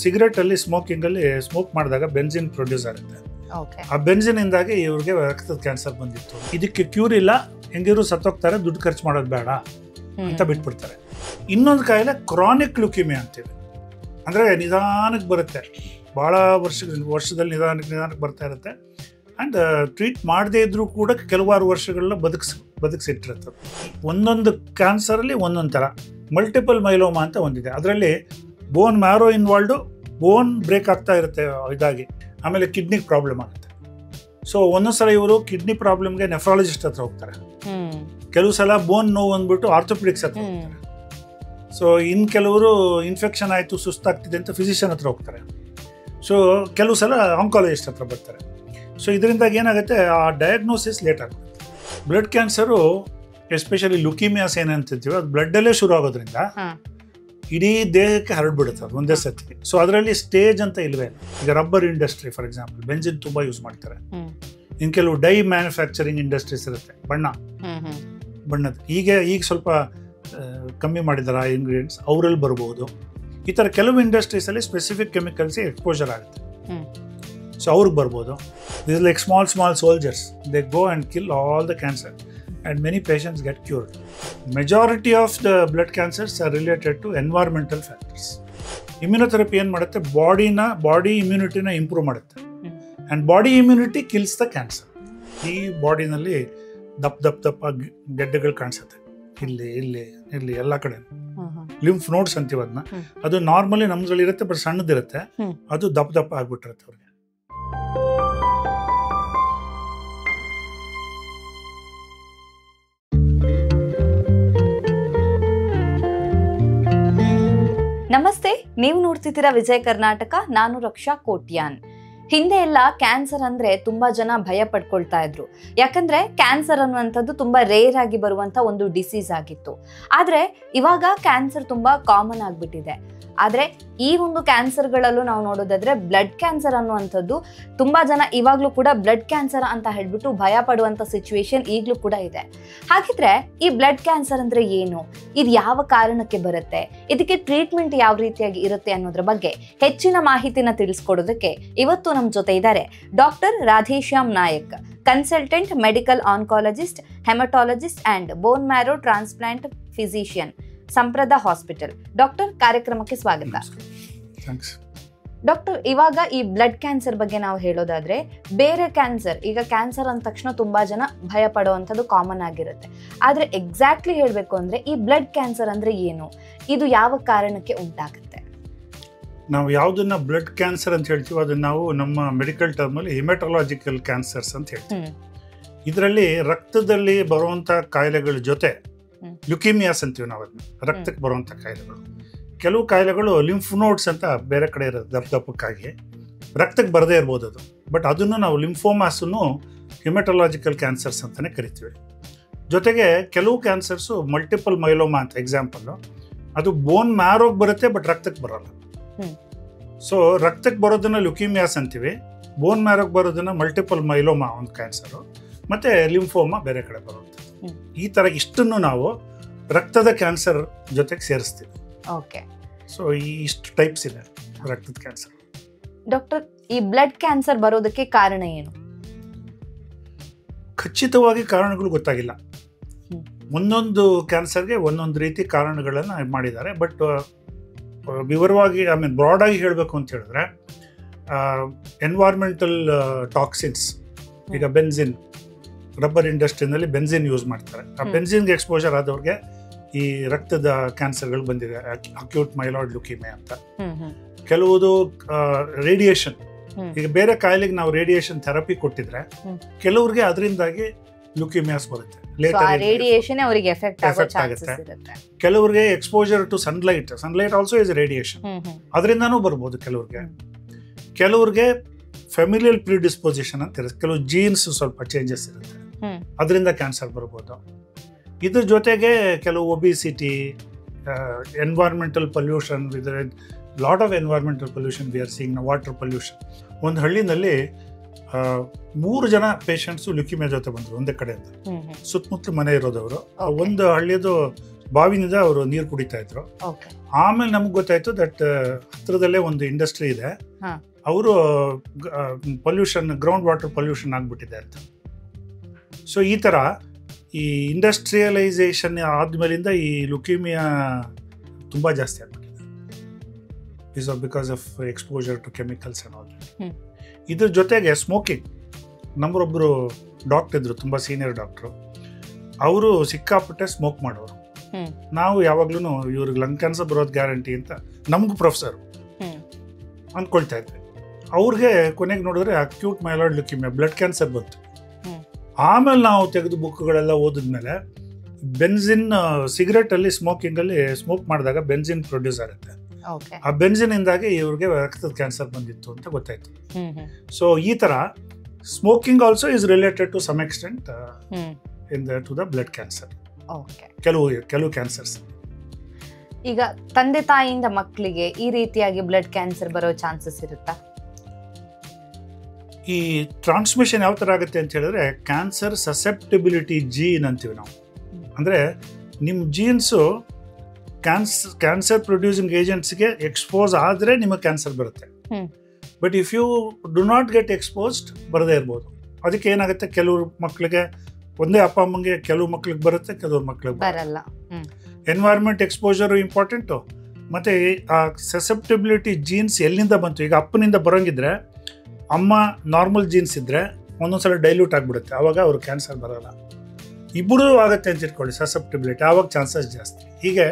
Cigarette ಅಲ್ಲಿ smoking ಅಲ್ಲಿ smoke ಮಾಡಿದಾಗ ಬೆಂಜಿನ್ ಪ್ರೊಡ್ಯೂಸ್ ಆಗುತ್ತೆ. ಆ ಬೆಂಜಿನ್ ಇಂದಾಗಿ ಇವ್ರಿಗೆ ರಕ್ತದ ಕ್ಯಾನ್ಸರ್ ಬಂದಿತ್ತು. ಇದಕ್ಕೆ ಕ್ಯೂರ್ ಇಲ್ಲ, ಹೆಂಗಿರು ಸತ್ತೋಗ್ತಾರೆ, ದುಡ್ಡು ಖರ್ಚು ಮಾಡೋದು ಬೇಡ ಅಂತ ಬಿಟ್ಬಿಡ್ತಾರೆ. ಇನ್ನೊಂದು ಕಾಯಿಲೆ ಕ್ರಾನಿಕ್ ಲ್ಯೂಕಿಮಿಯಾ ಅಂತೀವಿ. ಅಂದ್ರೆ ನಿಧಾನಕ್ಕೆ ಬರುತ್ತೆ, ಬಹಳ ವರ್ಷದಲ್ಲಿ ನಿಧಾನಕ್ಕೆ ಬರ್ತಾ ಇರುತ್ತೆ. ಅಂಡ್ ಟ್ರೀಟ್ ಮಾಡದೇ ಇದ್ರೂ ಕೂಡ ಕೆಲವಾರು ವರ್ಷಗಳನ್ನ ಬದುಕಿಸಿಟ್ಟಿರುತ್ತೆ. ಒಂದೊಂದು ಕ್ಯಾನ್ಸರ್ ಅಲ್ಲಿ ಒಂದೊಂದು ಥರ ಮಲ್ಟಿಪಲ್ ಮೈಲೋಮಾ ಅಂತ ಒಂದಿದೆ. ಅದರಲ್ಲಿ ಬೋನ್ ಮ್ಯಾರೋ ಇನ್ವಾಲ್ವ್ಡು, ಬೋನ್ ಬ್ರೇಕ್ ಆಗ್ತಾ ಇರುತ್ತೆ ಇದಾಗಿ, ಆಮೇಲೆ ಕಿಡ್ನಿಗೆ ಪ್ರಾಬ್ಲಮ್ ಆಗುತ್ತೆ. ಸೊ ಒಂದೊಂದು ಸಲ ಇವರು ಕಿಡ್ನಿ ಪ್ರಾಬ್ಲಮ್ಗೆ ನೆಫ್ರಾಲಜಿಸ್ಟ್ ಹತ್ರ ಹೋಗ್ತಾರೆ, ಕೆಲವು ಸಲ ಬೋನ್ ನೋವು ಅಂದ್ಬಿಟ್ಟು ಆರ್ಥೋಪೆಡಿಕ್ಸ್ ಹತ್ರ ಹೋಗ್ತಾರೆ. ಸೊ ಇನ್ನು ಕೆಲವರು ಇನ್ಫೆಕ್ಷನ್ ಆಯಿತು, ಸುಸ್ತಾಗ್ತಿದೆ ಅಂತ ಫಿಸಿಷಿಯನ್ ಹತ್ರ ಹೋಗ್ತಾರೆ. ಸೊ ಕೆಲವು ಸಲ ಆಂಕಾಲಜಿಸ್ಟ್ ಹತ್ರ ಬರ್ತಾರೆ. ಸೊ ಇದರಿಂದಾಗಿ ಏನಾಗುತ್ತೆ, ಆ ಡಯಾಗ್ನೋಸಿಸ್ ಲೇಟ್ ಆಗುತ್ತೆ. ಬ್ಲಡ್ ಕ್ಯಾನ್ಸರು ಎಸ್ಪೆಷಲಿ ಲುಕೀಮಿಯಾಸ್ ಏನಂತಿರ್ತೀವಿ, ಅದು ಬ್ಲಡ್ಡಲ್ಲೇ ಶುರು ಆಗೋದ್ರಿಂದ ಇಡೀ ದೇಹಕ್ಕೆ ಹರಡ್ಬಿಡುತ್ತೆ ಅದು ಒಂದೇ ಸತಿಗೆ. ಸೊ ಅದರಲ್ಲಿ ಸ್ಟೇಜ್ ಅಂತ ಇಲ್ವೇ ಇಲ್ಲ. ಈಗ rubber industry for example, benzene ತುಂಬ ಯೂಸ್ ಮಾಡ್ತಾರೆ. ಇನ್ನು ಕೆಲವು ಡೈ ಮ್ಯಾನುಫ್ಯಾಕ್ಚರಿಂಗ್ ಇಂಡಸ್ಟ್ರೀಸ್ ಇರುತ್ತೆ, ಬಣ್ಣದ. ಈಗ ಸ್ವಲ್ಪ ಕಮ್ಮಿ ಮಾಡಿದಾರೆ ಆ ಇಂಗ್ರೀಡಿಯೆಂಟ್ಸ್, ಅವರಲ್ಲಿ ಬರ್ಬೋದು. ಈ ಥರ ಕೆಲವು ಇಂಡಸ್ಟ್ರೀಸಲ್ಲಿ ಸ್ಪೆಸಿಫಿಕ್ ಕೆಮಿಕಲ್ಸ್ಗೆ ಎಕ್ಸ್ಪೋಜರ್ ಆಗುತ್ತೆ. ಸೊ ಅವ್ರಿಗೆ ಬರ್ಬೋದು. This like small soldiers, they go and kill all the cancer and many patients get cured. Majority of the blood cancers are related to environmental factors. Immunotherapy ಏನು ಮಾಡುತ್ತೆ, ಬಾಡಿ ಇಮ್ಯುನಿಟಿನ improve ಮಾಡುತ್ತೆ. And body immunity kills the cancer. ಈ ಬಾಡಿನಲ್ಲಿ ದಪ್ಪ ಗೆಡ್ಡೆಗಳು ಕಾಣಿಸುತ್ತೆ, ಇಲ್ಲಿ ಎಲ್ಲ ಕಡೆ ಲಿಂಫ್ ನೋಡ್ಸ್ ಅಂತೀವಿ ಅದನ್ನ. ಅದು ನಾರ್ಮಲಿ ನಮ್ದ್ರಲ್ಲಿ ಇರುತ್ತೆ, ಬಟ್ ಸಣ್ಣದಿರುತ್ತೆ, ಅದು ದಪ್ಪ ಆಗ್ಬಿಟ್ಟಿರುತ್ತೆ ಅವ್ರಿಗೆ. ನಮಸ್ತೆ, ನೀವು ನೋಡ್ತಿದ್ದೀರಾ ವಿಜಯ ಕರ್ನಾಟಕ. ನಾನು ರಕ್ಷಾ ಕೋಟ್ಯಾನ್. ಹಿಂದೆ ಎಲ್ಲ ಕ್ಯಾನ್ಸರ್ ಅಂದ್ರೆ ತುಂಬಾ ಜನ ಭಯ ಪಡ್ಕೊಳ್ತಾ ಇದ್ರು, ಯಾಕಂದ್ರೆ ಕ್ಯಾನ್ಸರ್ ಅನ್ನುವಂಥದ್ದು ತುಂಬಾ ರೇರ್ ಆಗಿ ಬರುವಂತ ಒಂದು ಡಿಸೀಸ್ ಆಗಿತ್ತು. ಆದ್ರೆ ಇವಾಗ ಕ್ಯಾನ್ಸರ್ ತುಂಬಾ ಕಾಮನ್ ಆಗ್ಬಿಟ್ಟಿದೆ. ಆದ್ರೆ ಈ ಒಂದು ಕ್ಯಾನ್ಸರ್ಗಳಲ್ಲೂ ನಾವು ನೋಡೋದಾದ್ರೆ ಬ್ಲಡ್ ಕ್ಯಾನ್ಸರ್ ಅನ್ನುವಂಥದ್ದು ತುಂಬಾ ಜನ ಇವಾಗ್ಲೂ ಕೂಡ ಬ್ಲಡ್ ಕ್ಯಾನ್ಸರ್ ಅಂತ ಹೇಳ್ಬಿಟ್ಟು ಭಯ ಪಡುವಂತ ಸಿಚುವೇಶನ್ ಈಗಲೂ ಕೂಡ ಇದೆ. ಹಾಗಿದ್ರೆ ಈ ಬ್ಲಡ್ ಕ್ಯಾನ್ಸರ್ ಅಂದ್ರೆ ಏನು, ಇದು ಯಾವ ಕಾರಣಕ್ಕೆ ಬರುತ್ತೆ, ಇದಕ್ಕೆ ಟ್ರೀಟ್ಮೆಂಟ್ ಯಾವ ರೀತಿಯಾಗಿ ಇರುತ್ತೆ ಅನ್ನೋದ್ರ ಬಗ್ಗೆ ಹೆಚ್ಚಿನ ಮಾಹಿತಿನ ತಿಳಿಸ್ಕೊಡೋದಕ್ಕೆ ಇವತ್ತು ನಮ್ಮ ಜೊತೆ ಇದ್ದಾರೆ doctor Radheshyam Nayak, consultant medical oncologist, haematologist and bone marrow transplant physician, Samprada hospital. Doctor, ಕಾರ್ಯಕ್ರಮಕ್ಕೆ ಸ್ವಾಗತ. ಡಾಕ್ಟರ್, ಇವಾಗ ಈ ಬ್ಲಡ್ ಕ್ಯಾನ್ಸರ್ ಬಗ್ಗೆ ನಾವು ಹೇಳೋದಾದ್ರೆ, ಬೇರೆ ಕ್ಯಾನ್ಸರ್, ಈಗ ಕ್ಯಾನ್ಸರ್ ಅಂದ ತಕ್ಷಣ ತುಂಬಾ ಜನ ಭಯ ಪಡುವಂಥದ್ದು ಕಾಮನ್ ಆಗಿರುತ್ತೆ. ಆದ್ರೆ ಎಕ್ಸಾಕ್ಟ್ಲಿ ಹೇಳಬೇಕು ಅಂದ್ರೆ ಈ ಬ್ಲಡ್ ಕ್ಯಾನ್ಸರ್ ಅಂದ್ರೆ ಏನು, ಇದು ಯಾವ ಕಾರಣಕ್ಕೆ ಉಂಟಾಗುತ್ತೆ? ನಾವು ಯಾವುದನ್ನ ಬ್ಲಡ್ ಕ್ಯಾನ್ಸರ್ ಅಂತ ಹೇಳ್ತೀವಿ, ಅದನ್ನ ನಾವು ನಮ್ಮ ಮೆಡಿಕಲ್ ಟರ್ಮ್ ಅಲ್ಲಿ ಹಿಮೆಟೊಲಾಜಿಕಲ್ ಕ್ಯಾನ್ಸರ್ಸ್ ಅಂತ ಹೇಳ್ತೀವಿ. ಇದರಲ್ಲಿ ರಕ್ತದಲ್ಲಿ ಬರುವಂತ ಕಾಯಿಲೆಗಳ ಜೊತೆ ಲ್ಯುಕೀಮಿಯಾಸ್ ಅಂತೀವಿ ನಾವು, ಅದನ್ನ ರಕ್ತಕ್ಕೆ ಬರುವಂತ ಕಾಯಿಲೆಗಳು. ಕೆಲವು ಕಾಯಿಲೆಗಳು ಲಿಂಫ್ ನೋಡ್ಸ್ ಅಂತ ಬೇರೆ ಕಡೆ ಇರೋದು, ದಪ್ಪಕ್ಕಾಗಿ ರಕ್ತಕ್ಕೆ ಬರದೇ ಇರ್ಬೋದು ಅದು, ಬಟ್ ಅದನ್ನು ನಾವು ಲಿಂಫೋಮಾಸನ್ನು ಹಿಮೆಟೊಲಾಜಿಕಲ್ ಕ್ಯಾನ್ಸರ್ಸ್ ಅಂತಾನೆ ಕರಿತೀವಿ. ಜೊತೆಗೆ ಕೆಲವು ಕ್ಯಾನ್ಸರ್ಸು ಮಲ್ಟಿಪಲ್ ಮೈಲೋಮಾ ಅಂತ ಎಕ್ಸಾಂಪಲ್ಲು, ಅದು ಬೋನ್ ಮ್ಯಾರೋಗ್ ಬರುತ್ತೆ ಬಟ್ ರಕ್ತಕ್ಕೆ ಬರೋಲ್ಲ. ಸೊ ರಕ್ತಕ್ಕೆ ಬರೋದನ್ನ ಲ್ಯುಕೀಮಿಯಾಸ್ ಅಂತೀವಿ, ಬೋನ್ ಮ್ಯಾರೋಗ್ ಬರೋದನ್ನ ಮಲ್ಟಿಪಲ್ ಮೈಲೋಮಾ ಒಂದು ಕ್ಯಾನ್ಸರು, ಮತ್ತೆ ಲಿಂಫೋಮಾ ಬೇರೆ ಕಡೆ ಬರುತ್ತೆ. ಈ ತರ ಇಷ್ಟನ್ನು ನಾವು ರಕ್ತದ ಕ್ಯಾನ್ಸರ್ ಜೊತೆಗೆ ಸೇರಿಸ್ತೀವಿ. ಓಕೆ. ಸೊ ಈ ಇಷ್ಟು ಟೈಪ್ಸ್ ಇದೆ ರಕ್ತದ ಕ್ಯಾನ್ಸರ್. ಡಾಕ್ಟರ್, ಈ ಬ್ಲಡ್ ಕ್ಯಾನ್ಸರ್ ಬರೋದಕ್ಕೆ ಕಾರಣ ಏನು? ಖಚಿತವಾಗಿ ಕಾರಣಗಳು ಗೊತ್ತಾಗಿಲ್ಲ. ಒಂದೊಂದು ಕ್ಯಾನ್ಸರ್ಗೆ ಒಂದೊಂದು ರೀತಿ ಕಾರಣಗಳನ್ನ ಮಾಡಿದ್ದಾರೆ. ಬಟ್ ವಿವರವಾಗಿ ಬ್ರಾಡ್ ಆಗಿ ಹೇಳಬೇಕು ಅಂತ ಹೇಳಿದ್ರೆ, ಎನ್ವೈರ್ಮೆಂಟಲ್ ಟಾಕ್ಸಿನ್ಸ್, ಈಗ ಬೆಂಜಿನ್, ರಬ್ಬರ್ ಇಂಡಸ್ಟ್ರಿನಲ್ಲಿ ಬೆಂಜಿನ್ ಯೂಸ್ ಮಾಡ್ತಾರೆ. ಆ ಬೆಂಜಿನ್ಗೆ ಎಕ್ಸ್ಪೋಜರ್ ಆದವ್ರಿಗೆ ಈ ರಕ್ತದ ಕ್ಯಾನ್ಸರ್ಗಳು ಬಂದಿದೆ, ಅಕ್ಯೂಟ್ ಮೈಲಾಯ್ಡ್ ಲ್ಯುಕೀಮಿಯಾ ಅಂತ. ಕೆಲವುದು ರೇಡಿಯೇಷನ್, ಈಗ ಬೇರೆ ಕಾಯಿಲೆಗೆ ನಾವು ರೇಡಿಯೇಷನ್ ಥೆರಪಿ ಕೊಟ್ಟಿದ್ರೆ ಕೆಲವ್ರಿಗೆ ಅದರಿಂದಾಗಿ ಲ್ಯುಕೀಮಿಯಾಸ್ ಬರುತ್ತೆ, ಎಫೆಕ್ಟ್ ಆಗುತ್ತೆ. ಕೆಲವ್ರಿಗೆ exposure to sunlight also is radiation, ಅದರಿಂದಾನೂ ಬರ್ಬೋದು ಕೆಲವ್ರಿಗೆ ಫೆಮಿಲಿಯಲ್ ಪ್ರಿಡಿಸ್ಪೋಸಿಷನ್ ಅಂತ ಇರುತ್ತೆ, ಕೆಲವು ಜೀನ್ಸ್ ಸ್ವಲ್ಪ ಚೇಂಜಸ್ ಇರುತ್ತೆ, ಅದರಿಂದ ಕ್ಯಾನ್ಸರ್ ಬರ್ಬೋದು. ಇದ್ರ ಜೊತೆಗೆ ಕೆಲವು obesity, environmental pollution, lot of environmental pollution we are seeing, water pollution. ಒಂದು ಹಳ್ಳಿನಲ್ಲಿ 3 ಜನ ಪೇಷಂಟ್ಸು ಲ್ಯುಕೀಮಿಯಾ ಜೊತೆ ಬಂದರು ಒಂದೇ ಕಡೆಯಿಂದ, ಸುತ್ತಮುತ್ತಲು ಮನೆ ಇರೋದವರು. ಒಂದು ಹಳ್ಳಿಯದು ಬಾವಿನಿಂದ ಅವರು ನೀರು ಕುಡಿತಾ ಇದ್ರು. ಆಮೇಲೆ ನಮ್ಗೆ ಗೊತ್ತಾಯ್ತು ದಟ್ ಹತ್ರದಲ್ಲೇ ಒಂದು ಇಂಡಸ್ಟ್ರಿ ಇದೆ, ಅವರು ಪೊಲ್ಯೂಷನ್, ಗ್ರೌಂಡ್ ವಾಟರ್ ಪೊಲ್ಯೂಷನ್ ಆಗ್ಬಿಟ್ಟಿದೆ ಅಂತ. ಸೊ ಈ ಥರ ಈ ಇಂಡಸ್ಟ್ರಿಯಲೈಸೇಷನ್ ಆದ್ಮೇಲಿಂದ ಈ ಲುಕೀಮಿಯಾ ತುಂಬ ಜಾಸ್ತಿ ಆಗ್ಬಿಟ್ಟಿದೆ because of exposure to chemicals and all. ಇದ್ರ ಜೊತೆಗೆ ಸ್ಮೋಕಿಂಗ್. ನಮ್ಮರೊಬ್ಬರು ಡಾಕ್ಟರ್ ಇದ್ರು, ತುಂಬ ಸೀನಿಯರ್ ಡಾಕ್ಟ್ರು. ಅವರು ಸಿಕ್ಕಾಪಟ್ಟೆ ಸ್ಮೋಕ್ ಮಾಡೋರು. ನಾವು ಯಾವಾಗ್ಲೂ ಇವ್ರಿಗೆ ಲಂಗ್ ಕ್ಯಾನ್ಸರ್ ಬರೋದು ಗ್ಯಾರಂಟಿ ಅಂತ ನಮಗೂ ಪ್ರೊಫೆಸರ್ ಅಂದ್ಕೊಳ್ತಾ ಇದ್ವಿ. ಅವ್ರಿಗೆ ಕೊನೆಗೆ ನೋಡಿದ್ರೆ ಅಕ್ಯೂಟ್ ಮೈಲಾಯ್ಡ್ ಲ್ಯೂಕೇಮಿಯಾ, ಬ್ಲಡ್ ಕ್ಯಾನ್ಸರ್ ಬಂತು. ಆಮೇಲೆ ನಾವು ತೆಗೆದು ಬುಕ್ಗಳೆಲ್ಲ ಓದಿದ್ಮೇಲೆ ಬೆನ್ಸಿನ್, ಸಿಗರೆಟಲ್ಲಿ ಸ್ಮೋಕಿಂಗಲ್ಲಿ ಸ್ಮೋಕ್ ಮಾಡಿದಾಗ ಬೆನ್ಸಿನ್ ಪ್ರೊಡ್ಯೂಸ್ ಆಗುತ್ತೆ. ಆ ಬೆನ್ಸಿನಿಂದಾಗಿ ಇವ್ರಿಗೆ ರಕ್ತದ ಕ್ಯಾನ್ಸರ್ ಬಂದಿತ್ತು ಅಂತ ಗೊತ್ತಾಯ್ತು. ಸೊ ಈ ಥರ smoking also is related to some extent to the blood cancer. ಕೆಲವು ಕ್ಯಾನ್ಸರ್ಸ್. ಈಗ ತಂದೆ ತಾಯಿಯಿಂದ ಮಕ್ಕಳಿಗೆ ಈ ರೀತಿಯಾಗಿ ಬ್ಲಡ್ ಕ್ಯಾನ್ಸರ್ ಬರೋ ಚಾನ್ಸಸ್ ಇರುತ್ತಾ? ಈ ಟ್ರಾನ್ಸ್ಮಿಷನ್ ಯಾವ ಥರ ಆಗುತ್ತೆ ಅಂತ ಹೇಳಿದ್ರೆ ಕ್ಯಾನ್ಸರ್ ಸಸೆಪ್ಟಿಬಿಲಿಟಿ ಜೀನ್ ಅಂತೀವಿ ನಾವು. ಅಂದರೆ ನಿಮ್ಮ ಜೀನ್ಸು ಕ್ಯಾನ್ಸರ್ ಪ್ರೊಡ್ಯೂಸಿಂಗ್ ಏಜೆಂಟ್ಸ್ಗೆ ಎಕ್ಸ್ಪೋಸ್ ಆದರೆ ನಿಮಗೆ ಕ್ಯಾನ್ಸರ್ ಬರುತ್ತೆ. But if you do not get exposed ಬರದೇ ಇರ್ಬೋದು. ಅದಕ್ಕೆ ಏನಾಗುತ್ತೆ, ಕೆಲವ್ರ ಮಕ್ಕಳಿಗೆ, ಒಂದೇ ಅಪ್ಪ ಅಮ್ಮಂಗೆ ಕೆಲವು ಮಕ್ಳಿಗೆ ಬರುತ್ತೆ, ಕೆಲವ್ರ ಮಕ್ಳಿಗೆ ಬರಲ್ಲ. Environment exposure important. ಮತ್ತು ಆ ಸಸೆಪ್ಟಿಬಿಲಿಟಿ ಜೀನ್ಸ್ ಎಲ್ಲಿಂದ ಬಂತು? ಈಗ ಅಪ್ಪನಿಂದ ಬರೋಂಗಿದ್ರೆ, ಅಮ್ಮ ನಾರ್ಮಲ್ ಜೀನ್ಸ್ ಇದ್ದರೆ ಒಂದೊಂದ್ಸಲ ಡೈಲ್ಯೂಟ್ ಆಗಿಬಿಡುತ್ತೆ, ಆವಾಗ ಅವ್ರು ಕ್ಯಾನ್ಸರ್ ಬರೋಲ್ಲ. ಇಬ್ಬರು ಆಗುತ್ತೆ ಅಂತ ಇಟ್ಕೊಳ್ಳಿ ಸಸೆಪ್ಟಿಬಿಲಿಟಿ, ಆವಾಗ ಚಾನ್ಸಸ್ ಜಾಸ್ತಿ. ಹೀಗೆ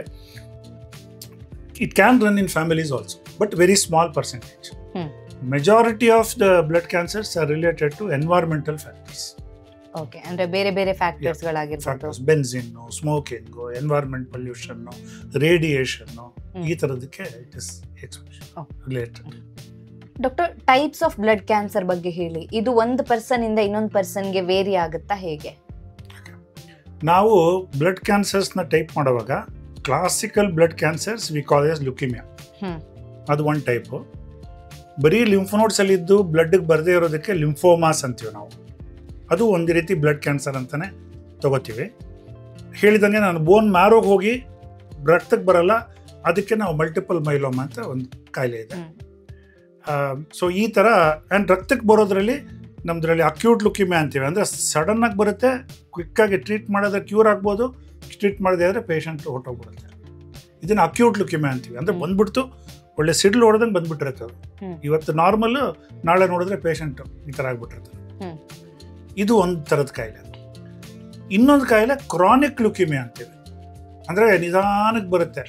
it can run in families also, but very small percentage. Majority of the blood cancers are related to environmental factors. Okay, ಅಂದ್ರೆ ಬೇರೆ ಬೇರೆ ಫ್ಯಾಕ್ಟರ್ಸ್ಗಳಾಗಿರ್ಬೋದು. Benzene, smoking, environment pollution, radiation, ಈ ಥರದಕ್ಕೆ it is related. Doctor, types of blood cancer ಬಗ್ಗೆ ಹೇಳಿ. ಇದು ಒಂದು ಪರ್ಸನ್ ಇಂದ ಇನ್ನೊಂದು ಪರ್ಸನ್ಗೆ ವೇರಿ ಆಗುತ್ತಾ, ಹೇಗೆ? ನಾವು ಬ್ಲಡ್ ಕ್ಯಾನ್ಸರ್ಸ್ನ ಟೈಪ್ ಮಾಡುವಾಗ classical blood cancers we call as leukaemia, ಅದು ಒಂದು ಟೈಪು. ಬರೀ ಲಿಂಫೋನೋಡ್ಸ್ ಅಲ್ಲಿ ಇದ್ದು ಬ್ಲಡ್ಗೆ ಬರದೇ ಇರೋದಕ್ಕೆ ಲಿಂಫೋಮಾಸ್ ಅಂತೀವಿ ನಾವು. ಅದು ಒಂದು ರೀತಿ ಬ್ಲಡ್ ಕ್ಯಾನ್ಸರ್ ಅಂತಾನೆ ತಗೋತೀವಿ. ಹೇಳಿದಂಗೆ ನಾನು ಬೋನ್ ಮ್ಯಾರೋಗೆ ಹೋಗಿ ರಕ್ತಕ್ಕೆ ಬರಲ್ಲ, ಅದಕ್ಕೆ ನಾವು ಮಲ್ಟಿಪಲ್ ಮೈಲೋಮಾ ಅಂತ ಒಂದು ಕಾಯಿಲೆ ಇದೆ. ಸೊ ಈ ಥರ. ಆ್ಯಂಡ್ ರಕ್ತಕ್ಕೆ ಬರೋದ್ರಲ್ಲಿ ನಮ್ಮದ್ರಲ್ಲಿ ಅಕ್ಯೂಟ್ ಲುಕೀಮಿಯಾ ಅಂತೀವಿ. ಅಂದರೆ ಸಡನ್ನಾಗಿ ಬರುತ್ತೆ, ಕ್ವಿಕ್ಕಾಗಿ ಟ್ರೀಟ್ ಮಾಡಿದ್ರೆ ಕ್ಯೂರ್ ಆಗ್ಬೋದು, ಟ್ರೀಟ್ ಮಾಡದೇ ಆದರೆ ಪೇಷಂಟ್ ಹೊರಟೋಗ್ಬಿಡುತ್ತೆ. ಇದನ್ನು ಅಕ್ಯೂಟ್ ಲುಕೀಮಿಯಾ ಅಂತೀವಿ. ಅಂದರೆ ಬಂದ್ಬಿಡ್ತು, ಒಳ್ಳೆ ಸಿಡ್ಲು ಹೊಡೆದಂಗೆ ಬಂದ್ಬಿಟ್ಟಿರುತ್ತೆ ಅದು. ಇವತ್ತು ನಾರ್ಮಲ್ಲು, ನಾಳೆ ನೋಡಿದ್ರೆ ಪೇಷಂಟು ಈ ಥರ ಆಗ್ಬಿಟ್ಟಿರ್ತಾರೆ. ಇದು ಒಂದು ಥರದ ಕಾಯಿಲೆ. ಇನ್ನೊಂದು ಕಾಯಿಲೆ ಕ್ರಾನಿಕ್ ಲುಕೀಮಿಯಾ ಅಂತೀವಿ. ಅಂದರೆ ನಿಧಾನಕ್ಕೆ ಬರುತ್ತೆ,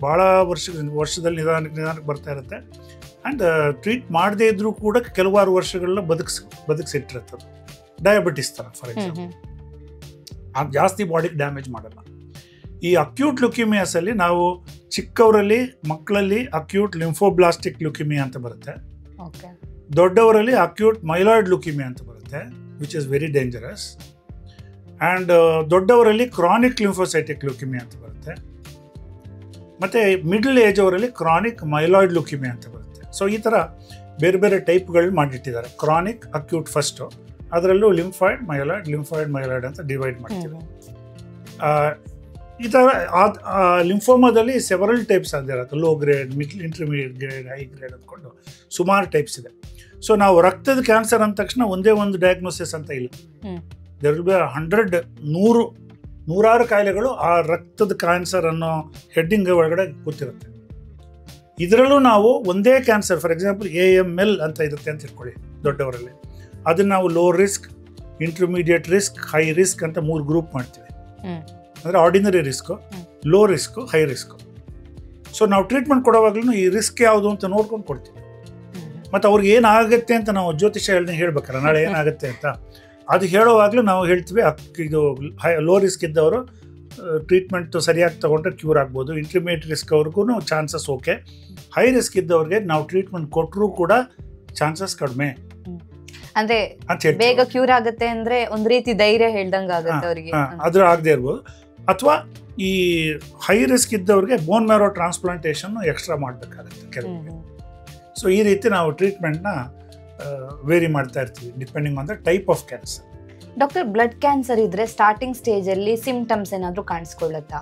ಭಾಳ ವರ್ಷದಲ್ಲಿ ನಿಧಾನಕ್ಕೆ ಬರ್ತಾ ಇರುತ್ತೆ. ಆ್ಯಂಡ್ ಟ್ರೀಟ್ ಮಾಡದೇ ಇದ್ರೂ ಕೂಡ ಕೆಲವಾರು ವರ್ಷಗಳನ್ನ ಬದುಕಿಸಿಟ್ಟಿರುತ್ತೆ. ಡಯಾಬಿಟಿಸ್ ಥರ ಫಾರ್ ಎಕ್ಸಾಂಪಲ್, ಅದು ಜಾಸ್ತಿ ಬಾಡಿಗೆ ಡ್ಯಾಮೇಜ್ ಮಾಡಲ್ಲ. ಈ ಅಕ್ಯೂಟ್ ಲುಕೀಮಿಯಾಸಲ್ಲಿ ನಾವು ಚಿಕ್ಕವರಲ್ಲಿ, ಮಕ್ಕಳಲ್ಲಿ ಅಕ್ಯೂಟ್ ಲಿಂಫೋಬ್ಲಾಸ್ಟಿಕ್ ಲುಕೀಮಿಯಾ ಅಂತ ಬರುತ್ತೆ. ದೊಡ್ಡವರಲ್ಲಿ ಅಕ್ಯೂಟ್ ಮೈಲಾಯ್ಡ್ ಲುಕೀಮಿಯಾ ಅಂತ ಬರುತ್ತೆ, which is very dangerous. And ದೊಡ್ಡವರಲ್ಲಿ ಕ್ರಾನಿಕ್ ಲಿಂಫೋಸೈಟಿಕ್ ಲುಕೀಮಿಯಾ ಅಂತ ಬರುತ್ತೆ. ಮತ್ತು ಮಿಡ್ಲ್ ಏಜ್ ಅವರಲ್ಲಿ ಕ್ರಾನಿಕ್ ಮೈಲಾಯ್ಡ್ ಲುಕೀಮಿಯಾ ಅಂತ ಬರುತ್ತೆ. ಸೊ ಈ ಥರ ಬೇರೆ ಬೇರೆ ಟೈಪ್ಗಳು ಮಾಡಿಟ್ಟಿದ್ದಾರೆ. ಕ್ರಾನಿಕ್, ಅಕ್ಯೂಟ್ ಫಸ್ಟು, ಅದರಲ್ಲೂ ಲಿಂಫಾಯ್ಡ್ ಮೈಲಾಯ್ಡ್ ಅಂತ ಡಿವೈಡ್ ಮಾಡ್ತೀವಿ. ಈ ಥರ ಲಿಂಫೋಮಾದಲ್ಲಿ ಸೆವರಲ್ ಟೈಪ್ಸ್ ಆಗಿರುತ್ತೆ. Low grade, middle, intermediate grade, high grade ಅಂದ್ಕೊಂಡು ಸುಮಾರು ಟೈಪ್ಸ್ ಇದೆ. ಸೊ ನಾವು ರಕ್ತದ ಕ್ಯಾನ್ಸರ್ ಅಂದ ತಕ್ಷಣ ಒಂದೇ ಒಂದು ಡಯಾಗ್ನೋಸಿಸ್ ಅಂತ ಇಲ್ಲ. ದೇರ್ ವಿಲ್ ಬಿ 100 ಕಾಯಿಲೆಗಳು ಆ ರಕ್ತದ ಕ್ಯಾನ್ಸರ್ ಅನ್ನೋ ಹೆಡ್ಡಿಂಗ್ ಒಳಗಡೆ ಕೂತಿರುತ್ತೆ. ಇದರಲ್ಲೂ ನಾವು ಒಂದೇ ಕ್ಯಾನ್ಸರ್, ಫಾರ್ ಎಕ್ಸಾಂಪಲ್ AML ಅಂತ ಇರುತ್ತೆ ಅಂತ ಇಟ್ಕೊಳ್ಳಿ ದೊಡ್ಡವರಲ್ಲಿ. ಅದನ್ನು ನಾವು low risk, intermediate risk, high risk ಅಂತ 3 ಗ್ರೂಪ್ ಮಾಡ್ತೀವಿ. ಅಂದರೆ ordinary risk, low risk, high risk. So ನಾವು ಟ್ರೀಟ್ಮೆಂಟ್ ಕೊಡೋವಾಗ್ಲೂ ಈ ರಿಸ್ಕ್ ಯಾವುದು ಅಂತ ನೋಡ್ಕೊಂಡು ಕೊಡ್ತೀವಿ. ಮತ್ತು ಅವ್ರಿಗೆ ಏನಾಗುತ್ತೆ ಅಂತ ನಾವು ಜ್ಯೋತಿಷ ಹೇಳ್ಬೇಕಲ್ಲ, ನಾಳೆ ಏನಾಗುತ್ತೆ ಅಂತ ಅದು ಹೇಳೋವಾಗಲೂ ನಾವು ಹೇಳ್ತೀವಿ, ಇದು ಲೋ ರಿಸ್ಕ್ ಇದ್ದವರು ಟ್ರೀಟ್ಮೆಂಟ್ ಸರಿಯಾಗಿ ತೊಗೊಂಡ್ರೆ ಕ್ಯೂರ್ ಆಗ್ಬೋದು. ಇಂಟರ್ಮೀಡಿಯೇಟ್ ರಿಸ್ಕ್ ಅವ್ರಿಗೂ ಚಾನ್ಸಸ್ ಓಕೆ. ಹೈ ರಿಸ್ಕ್ ಇದ್ದವ್ರಿಗೆ ನಾವು ಟ್ರೀಟ್ಮೆಂಟ್ ಕೊಟ್ಟರೂ ಕೂಡ ಚಾನ್ಸಸ್ ಕಡಿಮೆ. ಅಂದ್ರೆ ಬೇಗ ಕ್ಯೂರ್ ಆಗುತ್ತೆ ಅಂದ್ರೆ ಒಂದು ರೀತಿ ಧೈರ್ಯ ಹೇಳ್ದಂಗೆ ಆಗುತ್ತೆ ಅವರಿಗೆ. ಅದ್ರ ಆಗದೆ ಇರ್ಬೋದು. ಅಥವಾ ಈ ಹೈ ರಿಸ್ಕ್ ಇದ್ದವ್ರಿಗೆ ಬೋನ್ ಮ್ಯಾರೋ ಟ್ರಾನ್ಸ್ಪ್ಲಾಂಟೇಷನ್ ಎಕ್ಸ್ಟ್ರಾ ಮಾಡಬೇಕಾಗುತ್ತೆ ಕೆಲವರಿಗೆ. ಸೊ ಈ ರೀತಿ ನಾವು ಟ್ರೀಟ್ಮೆಂಟ್ನ ವೇರಿ ಮಾಡ್ತಾ ಇರ್ತೀವಿ depending on the type of cancer. Doctor, blood cancer ಇದ್ರೆ ಸ್ಟಾರ್ಟಿಂಗ್ ಸ್ಟೇಜ್ ಅಲ್ಲಿ ಸಿಂಪ್ಟಮ್ಸ್ ಏನಾದರೂ ಕಾಣಿಸ್ಕೊಳ್ಳುತ್ತಾ?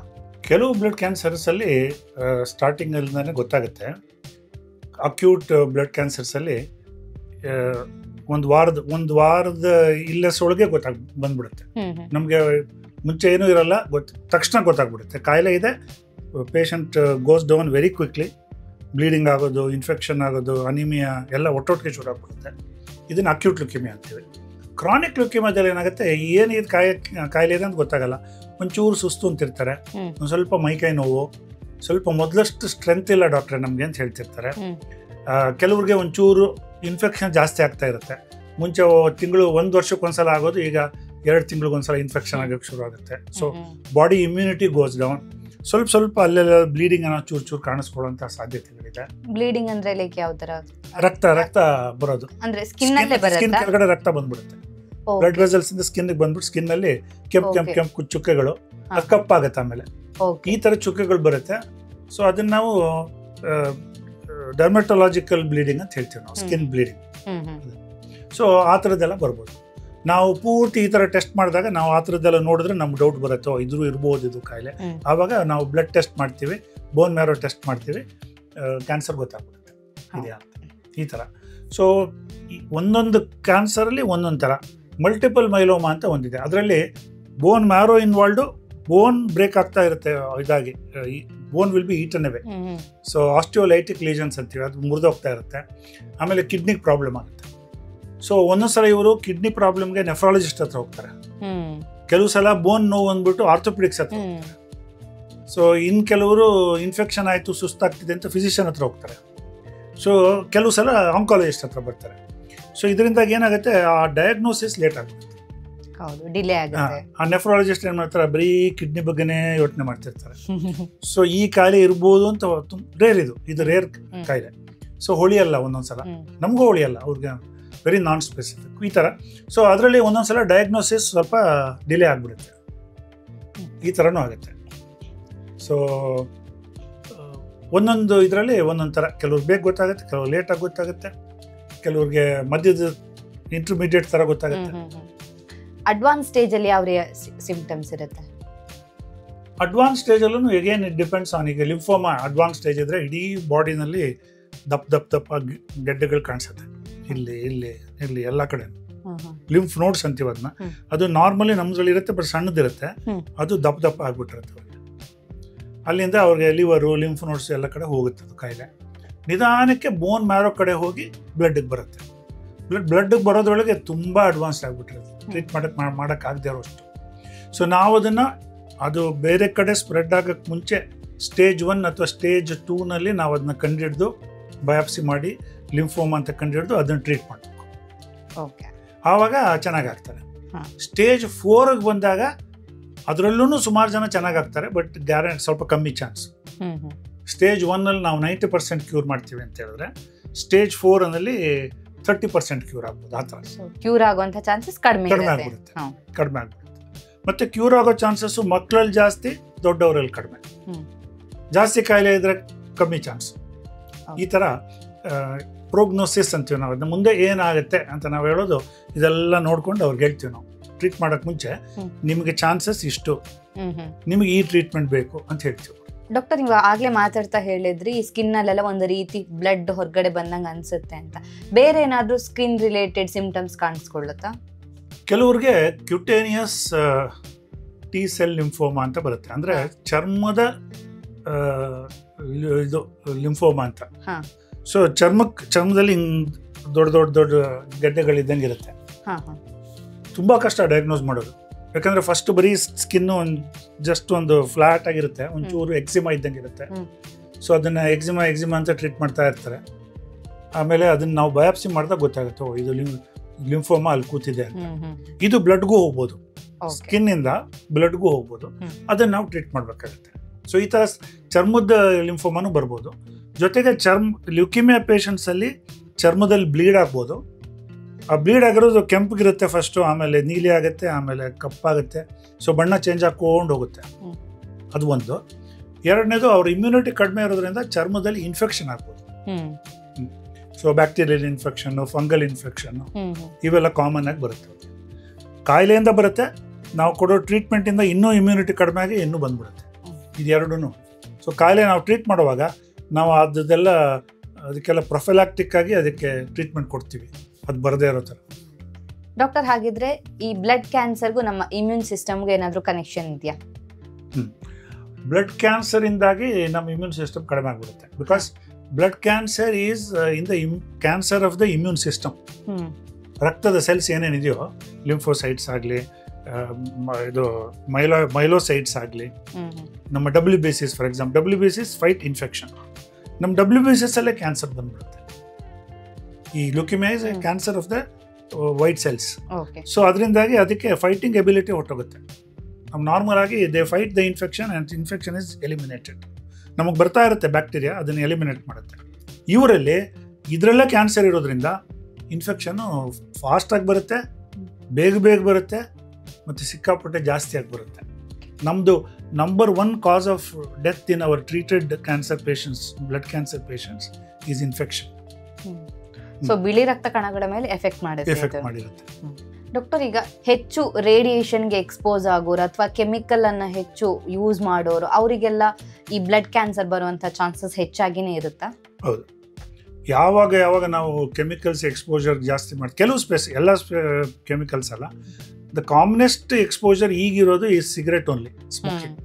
ಕೆಲವು ಬ್ಲಡ್ ಕ್ಯಾನ್ಸರ್ಸಲ್ಲಿ ಸ್ಟಾರ್ಟಿಂಗಲ್ಲಿಂದಾನೆ ಗೊತ್ತಾಗುತ್ತೆ. ಅಕ್ಯೂಟ್ ಬ್ಲಡ್ ಕ್ಯಾನ್ಸರ್ಸಲ್ಲಿ ಒಂದು ವಾರದ ಇಲ್ಲಸೊಳಗೆ ಬಂದ್ಬಿಡುತ್ತೆ. ನಮಗೆ ಮುಂಚೆ ಏನೂ ಇರಲ್ಲ, ತಕ್ಷಣ ಗೊತ್ತಾಗ್ಬಿಡುತ್ತೆ ಕಾಯಿಲೆ ಇದೆ. Patient goes down very quickly, bleeding ಆಗೋದು, ಇನ್ಫೆಕ್ಷನ್ ಆಗೋದು, ಅನಿಮಿಯಾ ಎಲ್ಲ ಒಟ್ಟೊಟ್ಟಿಗೆ ಶುರು ಆಗ್ಬಿಡುತ್ತೆ. ಇದನ್ನು ಅಕ್ಯೂಟ್ ಲ್ಯುಕೇಮಿಯಾ ಅಂತೀವಿ. ಕ್ರಾನಿಕ್ ಲ್ಯುಕೇಮಿಯಾದಲ್ಲಿ ಏನಾಗುತ್ತೆ, ಏನಿದು ಕಾಯಿಲೆ ಇದೆ ಅಂತ ಗೊತ್ತಾಗಲ್ಲ. ಒಂಚೂರು ಸುಸ್ತು ಅಂತಿರ್ತಾರೆ, ಒಂದು ಸ್ವಲ್ಪ ಮೈಕೈ ನೋವು, ಸ್ವಲ್ಪ ಮೊದಲಷ್ಟು ಸ್ಟ್ರೆಂತ್ ಇಲ್ಲ ಡಾಕ್ಟ್ರೆ ನಮಗೆ ಅಂತ ಹೇಳ್ತಿರ್ತಾರೆ. ಕೆಲವ್ರಿಗೆ ಒಂಚೂರು ಇನ್ಫೆಕ್ಷನ್ ಜಾಸ್ತಿ ಆಗ್ತಾ ಇರುತ್ತೆ. ಮುಂಚೆ ಒಂದು ವರ್ಷಕ್ಕೊಂದ್ಸಲ ಆಗೋದು ಈಗ 2 ತಿಂಗಳಿಗೊಂದ್ಸಲ ಇನ್ಫೆಕ್ಷನ್ ಆಗೋಕ್ಕೆ ಶುರು ಆಗುತ್ತೆ. So body immunity goes down. ಸ್ವಲ್ಪ ಅಲ್ಲೆಲ್ಲ ಬ್ಲೀಡಿಂಗ್ ಅನ್ನೋ ಚೂರು ಕಾಣಿಸ್ಕೊಳ್ಳುವಂಥ ಸಾಧ್ಯತೆಗಳಿದೆ. ಬ್ಲೀಡಿಂಗ್ ಅಂದ್ರೆ ಲೈಕ್ ಯಾವ ತರ? ರಕ್ತ ಬರೋದು, ಅಂದ್ರೆ ಸ್ಕಿನ್ ಕೆಳಗಡೆ ರಕ್ತ ಬಂದ್ಬಿಡುತ್ತೆ. ಬ್ಲಡ್ ವೆಸಲ್ಸ್ ಇಂದ ಸ್ಕಿನ್ ಬಂದ್ಬಿಟ್ಟು ಸ್ಕಿನ್ ಅಲ್ಲಿ ಕೆಂಪು ಚುಕ್ಕೆಗಳು ಕಪ್ಪಾಗತ್ತೆ. ಆಮೇಲೆ ಈ ತರ ಚುಕ್ಕೆಗಳು ಬರುತ್ತೆ. ಸೊ ಅದನ್ನ ನಾವು ಡರ್ಮಟೊಲಾಜಿಕಲ್ ಬ್ಲೀಡಿಂಗ್ ಅಂತ ಹೇಳ್ತೀವಿ ನಾವು, ಸ್ಕಿನ್ ಬ್ಲೀಡಿಂಗ್. ಸೊ ಆ ಥರದ್ದೆಲ್ಲ ಬರ್ಬೋದು. ನಾವು ಪೂರ್ತಿ ಈ ಥರ ಟೆಸ್ಟ್ ಮಾಡಿದಾಗ ನಾವು ಆ ಥರದ್ದೆಲ್ಲ ನೋಡಿದ್ರೆ ನಮ್ಗೆ ಡೌಟ್ ಬರುತ್ತೆ, ಇದ್ರೂ ಇರ್ಬೋದು ಇದು ಕಾಯಿಲೆ. ಆವಾಗ ನಾವು ಬ್ಲಡ್ ಟೆಸ್ಟ್ ಮಾಡ್ತೀವಿ, ಬೋನ್ ಮ್ಯಾರೋ ಟೆಸ್ಟ್ ಮಾಡ್ತೀವಿ, ಕ್ಯಾನ್ಸರ್ ಗೊತ್ತಾಗ್ಬಿಡುತ್ತೆ ಇದೆಯಾ ಅಂತ, ಈ ಥರ. ಸೊ ಒಂದೊಂದು ಕ್ಯಾನ್ಸರಲ್ಲಿ ಒಂದೊಂದು ಥರ. ಮಲ್ಟಿಪಲ್ ಮೈಲೋಮಾ ಅಂತ ಒಂದಿದೆ, ಅದರಲ್ಲಿ ಬೋನ್ ಮ್ಯಾರೋ ಇನ್ವಾಲ್ವ್ಡು, ಬೋನ್ ಬ್ರೇಕ್ ಆಗ್ತಾ ಇರುತ್ತೆ, ಇದಾಗಿ bone will be eaten away. So osteolytic lesions ಅಂತೀವಿ, ಅದು ಮುರಿದೋಗ್ತಾ ಇರುತ್ತೆ. ಆಮೇಲೆ ಕಿಡ್ನಿಗೆ ಪ್ರಾಬ್ಲಮ್ ಆಗುತ್ತೆ. ಸೊ ಒಂದೊಂದ್ಸಲ ಇವರು ಕಿಡ್ನಿ ಪ್ರಾಬ್ಲಮ್ಗೆ ನೆಫ್ರಾಲಜಿಸ್ಟ್ ಹತ್ರ ಹೋಗ್ತಾರೆ, ಕೆಲವು ಸಲ ಬೋನ್ ನೋವು ಅಂದ್ಬಿಟ್ಟು ಆರ್ಥೋಪೆಡಿಕ್ಸ್ ಹತ್ರ ಹೋಗ್ತಾರೆ. ಸೊ ಕೆಲವರು ಇನ್ಫೆಕ್ಷನ್ ಆಯಿತು ಸುಸ್ತಾಗ್ತಿದೆ ಅಂತ ಫಿಸಿಷಿಯನ್ ಹತ್ರ ಹೋಗ್ತಾರೆ. ಸೊ ಕೆಲವು ಸಲ ಆಂಕಾಲಜಿಸ್ಟ್ ಹತ್ರ ಬರ್ತಾರೆ. ಸೊ ಇದರಿಂದಾಗಿ ಏನಾಗುತ್ತೆ, ಆ ಡಯಾಗ್ನೋಸಿಸ್ ಲೇಟ್ ಆಗುತ್ತೆ, ಡಿಲೇ ಆಗುತ್ತೆ. ಆ ನೆಫ್ರಾಲಜಿಸ್ಟ್ ಏನು ಮಾಡ್ತಾರೆ, ಬರೀ ಕಿಡ್ನಿ ಬಗ್ಗೆನೇ ಯೋಚನೆ ಮಾಡ್ತಿರ್ತಾರೆ. ಸೊ ಈ ಕಾಯಿಲೆ ಇರ್ಬೋದು ಅಂತ ಇದು ರೇರ್ ಕಾಯಿಲೆ. ಸೊ ಹೊಳಿಯಲ್ಲ ಒಂದೊಂದ್ಸಲ, ನಮಗೂ ಹೊಳಿಯಲ್ಲ, ಅವ್ರಿಗೆ ವೆರಿ ನಾನ್ ಸ್ಪೆಸಿಫಿಕ್ ಈ ಥರ. ಸೊ ಅದರಲ್ಲಿ ಒಂದೊಂದ್ಸಲ ಡಯಾಗ್ನೋಸಿಸ್ ಸ್ವಲ್ಪ ಡಿಲೇ ಆಗಿಬಿಡುತ್ತೆ, ಈ ಥರನೂ ಆಗುತ್ತೆ. ಸೊ ಒಂದೊಂದು ಇದರಲ್ಲಿ ಒಂದೊಂದು ಥರ, ಕೆಲವ್ರಿಗೆ ಬೇಗ ಗೊತ್ತಾಗುತ್ತೆ, ಕೆಲವ್ರು ಲೇಟಾಗಿ ಗೊತ್ತಾಗುತ್ತೆ, ಕೆಲವ್ರಿಗೆ ಮಧ್ಯದ ಇಂಟರ್ಮೀಡಿಯೇಟ್ ಥರ ಗೊತ್ತಾಗುತ್ತೆ. ಅಡ್ವಾನ್ಸ್ ಸ್ಟೇಜಲ್ಲಿ ಯಾವ ಸಿಂಪ್ಟಮ್ಸ್ ಇರುತ್ತೆ? ಅಡ್ವಾನ್ಸ್ ಸ್ಟೇಜಲ್ಲೂ ಎಗೇನ್ ಇಟ್ ಡಿಪೆಂಡ್ಸ್ ಆನ್. ಈಗ ಲಿಂಫೋಮಾ ಅಡ್ವಾನ್ಸ್ ಸ್ಟೇಜ್ ಇದ್ರೆ ಇಡೀ ಬಾಡಿನಲ್ಲಿ ದಪ್ಪ ಗೆಡ್ಡೆಗಳು ಕಾಣಿಸುತ್ತೆ, ಇಲ್ಲಿ ಎಲ್ಲ ಕಡೆ. ಲಿಂಫ್ ನೋಡ್ಸ್ ಅಂತೀವಿ ಅದನ್ನ. ಅದು ನಾರ್ಮಲಿ ನಮ್ದ್ರಲ್ಲಿ ಇರುತ್ತೆ, ಬಟ್ ಸಣ್ಣದಿರುತ್ತೆ, ಅದು ದಪ್ಪ ಆಗ್ಬಿಟ್ಟಿರುತ್ತೆ. ಅಲ್ಲಿಂದ ಅವ್ರಿಗೆ ಲಿವರು, ಲಿಂಫ್ ನೋಡ್ಸ್ ಎಲ್ಲ ಕಡೆ ಹೋಗುತ್ತೆ ಅದು ಕಾಯಿಲೆ. ನಿಧಾನಕ್ಕೆ ಬೋನ್ ಮ್ಯಾರೋ ಕಡೆ ಹೋಗಿ ಬ್ಲಡ್ಗೆ ಬರುತ್ತೆ. ಬ್ಲಡ್ಗೆ ಬರೋದ್ರೊಳಗೆ ತುಂಬ ಅಡ್ವಾನ್ಸ್ ಆಗಿಬಿಟ್ಟಿರುತ್ತೆ, ಟ್ರೀಟ್ ಮಾಡೋಕ್ಕಾಗದೇ ಇರೋಷ್ಟು. ಸೊ ನಾವು ಅದನ್ನು ಅದು ಬೇರೆ ಕಡೆ ಸ್ಪ್ರೆಡ್ ಆಗೋಕ್ಕೆ ಮುಂಚೆ ಸ್ಟೇಜ್ 1 ಅಥವಾ ಸ್ಟೇಜ್ 2ನಲ್ಲಿ ನಾವು ಅದನ್ನ ಕಂಡುಹಿಡಿದು ಬಯಾಪ್ಸಿ ಮಾಡಿ ಲಿಂಫೋಮಾ ಅಂತ ಕಂಡುಹಿಡಿದು ಅದನ್ನು ಟ್ರೀಟ್ ಮಾಡಬೇಕು. ಆವಾಗ ಚೆನ್ನಾಗಾಗ್ತಾರೆ. ಸ್ಟೇಜ್ 4ಗೆ ಬಂದಾಗ ಅದರಲ್ಲೂ ಸುಮಾರು ಜನ ಚೆನ್ನಾಗಾಗ್ತಾರೆ, ಬಟ್ ಸ್ವಲ್ಪ ಕಮ್ಮಿ ಚಾನ್ಸ್. ಸ್ಟೇಜ್ 1ನಲ್ಲಿ ನಾವು 90% ಕ್ಯೂರ್ ಮಾಡ್ತೀವಿ ಅಂತ ಹೇಳಿದ್ರೆ, ಸ್ಟೇಜ್ 4ನಲ್ಲಿ 30% ಕ್ಯೂರ್ ಆಗ್ಬೋದು. ಆ ಥರ ಕ್ಯೂರ್ ಆಗುವಂಥ ಚಾನ್ಸಸ್ ಕಡಿಮೆ ಆಗ್ಬಿಡುತ್ತೆ. ಮತ್ತೆ ಕ್ಯೂರ್ ಆಗೋ ಚಾನ್ಸಸ್ಸು ಮಕ್ಕಳಲ್ಲಿ ಜಾಸ್ತಿ, ದೊಡ್ಡವರಲ್ಲಿ ಕಡಿಮೆ. ಜಾಸ್ತಿ ಕಾಯಿಲೆ ಇದ್ರೆ ಕಮ್ಮಿ ಚಾನ್ಸ್. ಈ ಥರ ಪ್ರೋಗ್ನೋಸಿಸ್ ಅಂತೀವಿ ನಾವು. ಅದನ್ನ ಮುಂದೆ ಏನಾಗುತ್ತೆ ಅಂತ ನಾವು ಹೇಳೋದು, ಇದೆಲ್ಲ ನೋಡ್ಕೊಂಡು ಅವ್ರಿಗೆ ಹೇಳ್ತೀವಿ ನಾವು ಟ್ರೀಟ್ ಮಾಡೋಕ್ಕೆ ಮುಂಚೆ, ನಿಮಗೆ ಚಾನ್ಸಸ್ ಇಷ್ಟು, ನಿಮಗೆ ಈ ಟ್ರೀಟ್ಮೆಂಟ್ ಬೇಕು ಅಂತ ಹೇಳ್ತೀವಿ. ಡಾಕ್ಟರ್, ನೀವು ಆಗ್ಲೇ ಮಾತಾಡ್ತಾ ಹೇಳಿದ್ರಿ ಸ್ಕಿನ್ ಅಲ್ಲೆಲ್ಲ ಒಂದು ರೀತಿ ಬ್ಲಡ್ ಹೊರಗಡೆ ಬಂದಂಗೆ ಅನ್ಸುತ್ತೆ ಅಂತ. ಬೇರೆ ಏನಾದರೂ ಸ್ಕಿನ್ ರಿಲೇಟೆಡ್ ಸಿಂಪ್ಟಮ್ಸ್ ಕಾಣಿಸ್ಕೊಳ್ಳುತ್ತಾ? ಕೆಲವ್ರಿಗೆ ಕ್ಯುಟೇನಿಯಸ್ ಟಿ ಸೆಲ್ ಲಿಂಫೋಮಾ ಅಂತ ಬರುತ್ತೆ, ಅಂದ್ರೆ ಚರ್ಮದ ಇದು ಲಿಂಫೋಮಾ ಅಂತ. ಸೊ ಚರ್ಮದಲ್ಲಿ ದೊಡ್ಡ ಗೆಡ್ಡೆಗಳಿದ್ದಂಗೆ ಇರುತ್ತೆ. ತುಂಬಾ ಕಷ್ಟ ಡಯಾಗ್ನೋಸ್ ಮಾಡೋದು, ಯಾಕಂದ್ರೆ ಫಸ್ಟ್ ಬರೀ ಸ್ಕಿನ್ನು ಜಸ್ಟ್ ಒಂದು ಫ್ಲಾಟ್ ಆಗಿರುತ್ತೆ, ಒಂಚೂರು ಎಕ್ಸಿಮಾ ಇದ್ದಂಗೆ ಇರುತ್ತೆ. ಸೊ ಅದನ್ನ ಎಕ್ಸಿಮಾ ಅಂತ ಟ್ರೀಟ್ ಮಾಡ್ತಾ ಇರ್ತಾರೆ. ಆಮೇಲೆ ಅದನ್ನ ನಾವು ಬಯಾಪ್ಸಿ ಮಾಡಿದಾಗ ಗೊತ್ತಾಗುತ್ತೆ, ಇದು ಲಿಂಫೋಮಾ ಅಲ್ಲಿ ಕೂತಿದೆ ಅಂತ. ಇದು ಬ್ಲಡ್ಗೂ ಹೋಗ್ಬೋದು, ಸ್ಕಿನ್ ಇಂದ ಬ್ಲಡ್ಗೂ ಹೋಗ್ಬೋದು, ಅದನ್ನ ನಾವು ಟ್ರೀಟ್ ಮಾಡ್ಬೇಕಾಗುತ್ತೆ. ಸೊ ಈ ತರ ಚರ್ಮದ ಲಿಂಫೋಮಾನು ಬರ್ಬೋದು. ಜೊತೆಗೆ ಲ್ಯುಕೇಮಿಯಾ ಪೇಷಂಟ್ಸ್ ಅಲ್ಲಿ ಚರ್ಮದಲ್ಲಿ ಬ್ಲೀಡ್ ಆಗ್ಬೋದು. ಆ ಬ್ಲೀಡ್ ಆಗಿರೋದು ಕೆಂಪಗಿರುತ್ತೆ ಫಸ್ಟು, ಆಮೇಲೆ ನೀಲಿ ಆಗುತ್ತೆ, ಆಮೇಲೆ ಕಪ್ಪಾಗುತ್ತೆ. ಸೊ ಬಣ್ಣ ಚೇಂಜ್ ಹಾಕೊಂಡು ಹೋಗುತ್ತೆ. ಅದು ಒಂದು. ಎರಡನೇದು, ಅವ್ರ ಇಮ್ಯುನಿಟಿ ಕಡಿಮೆ ಇರೋದ್ರಿಂದ ಚರ್ಮದಲ್ಲಿ ಇನ್ಫೆಕ್ಷನ್ ಆಗ್ಬೋದು. So bacterial infection, fungal infection ಇವೆಲ್ಲ ಕಾಮನ್ ಆಗಿ ಬರುತ್ತೆ. ಕಾಯಿಲೆಯಿಂದ ಬರುತ್ತೆ, ನಾವು ಕೊಡೋ ಟ್ರೀಟ್ಮೆಂಟಿಂದ ಇನ್ನೂ ಇಮ್ಯುನಿಟಿ ಕಡಿಮೆ ಆಗಿ ಇನ್ನೂ ಬಂದ್ಬಿಡುತ್ತೆ. ಇದೆರಡೂ. ಸೊ ಕಾಯಿಲೆ ನಾವು ಟ್ರೀಟ್ ಮಾಡುವಾಗ ನಾವು ಅದಕ್ಕೆಲ್ಲ ಪ್ರೊಫೈಲಾಕ್ಟಿಕ್ ಆಗಿ ಅದಕ್ಕೆ ಟ್ರೀಟ್ಮೆಂಟ್ ಕೊಡ್ತೀವಿ, ಅದು ಬರದೇ ಇರೋ ಥರ. ಡಾಕ್ಟರ್, ಹಾಗಿದ್ರೆ ಈ ಬ್ಲಡ್ ಕ್ಯಾನ್ಸರ್ಗೂ ನಮ್ಮ ಇಮ್ಯೂನ್ ಸಿಸ್ಟಮ್ಗೆ ಏನಾದರೂ ಕನೆಕ್ಷನ್ ಇದೆಯಾ? ಬ್ಲಡ್ ಕ್ಯಾನ್ಸರಿಂದಾಗಿ ನಮ್ಮ ಇಮ್ಯೂನ್ ಸಿಸ್ಟಮ್ ಕಡಿಮೆ ಆಗಿಬಿಡುತ್ತೆ. Because blood cancer is in the cancer of the immune system. ರಕ್ತದ ಸೆಲ್ಸ್ ಏನೇನಿದೆಯೋ, ಲಿಂಫೋಸೈಟ್ಸ್ ಆಗಲಿ, ಇದು ಮೈಲೋಸೈಟ್ಸ್ ಆಗಲಿ, ನಮ್ಮ WBCs for example, WBCs fight infection. ನಮ್ಮ WBCs ಅಲ್ಲೇ ಕ್ಯಾನ್ಸರ್ ಬಂದ್ಬಿಡುತ್ತೆ. ಈ leukaemia is a cancer of the white cells. So ಅದರಿಂದಾಗಿ ಅದಕ್ಕೆ ಫೈಟಿಂಗ್ ಎಬಿಲಿಟಿ ಹೊಟ್ಟೋಗುತ್ತೆ. ನಮ್ಮ ನಾರ್ಮಲ್ ಆಗಿ they fight the infection and infection is eliminated. ನಮಗೆ ಬರ್ತಾ ಇರುತ್ತೆ ಬ್ಯಾಕ್ಟೀರಿಯಾ, ಅದನ್ನು ಎಲಿಮಿನೇಟ್ ಮಾಡುತ್ತೆ. ಇವರಲ್ಲಿ ಇದರಲ್ಲೇ ಕ್ಯಾನ್ಸರ್ ಇರೋದ್ರಿಂದ ಇನ್ಫೆಕ್ಷನ್ನು ಫಾಸ್ಟಾಗಿ ಬರುತ್ತೆ, ಬೇಗ ಬರುತ್ತೆ, ಮತ್ತು ಸಿಕ್ಕಾಪಟ್ಟೆ ಜಾಸ್ತಿ ಆಗಿ ಬರುತ್ತೆ. ನಮ್ಮದು number 1 cause of death in our treated cancer patients, blood cancer patients, is infection. So ಬಿಳಿ ರಕ್ತ ಕಣಗಳ ಮೇಲೆ ಎಫೆಕ್ಟ್ ಮಾಡಿರುತ್ತೆ. ಡಾಕ್ಟರ್, ಈಗ ಹೆಚ್ಚು ರೇಡಿಯೇಷನ್ಗೆ ಎಕ್ಸ್ಪೋಸ್ ಆಗೋರು ಅಥವಾ ಕೆಮಿಕಲ್ ಅನ್ನ ಹೆಚ್ಚು ಯೂಸ್ ಮಾಡೋರು, ಅವರಿಗೆಲ್ಲ ಈ ಬ್ಲಡ್ ಕ್ಯಾನ್ಸರ್ ಬರುವಂತ ಚಾನ್ಸಸ್ ಹೆಚ್ಚಾಗಿನೇ ಇರುತ್ತಾ? ಹೌದು. ಯಾವಾಗ ನಾವು ಕೆಮಿಕಲ್ಸ್ ಎಕ್ಸ್ಪೋಜರ್ ಜಾಸ್ತಿ ಮಾಡಿ, ಕೆಲವು ಎಲ್ಲ ಕೆಮಿಕಲ್ಸ್ ಅಲ್ಲ, ದ ಕಾಮನೆಸ್ಟ್ ಎಕ್ಸ್ಪೋಜರ್ ಈಗಿರೋದು ಈ cigarette only, smoking.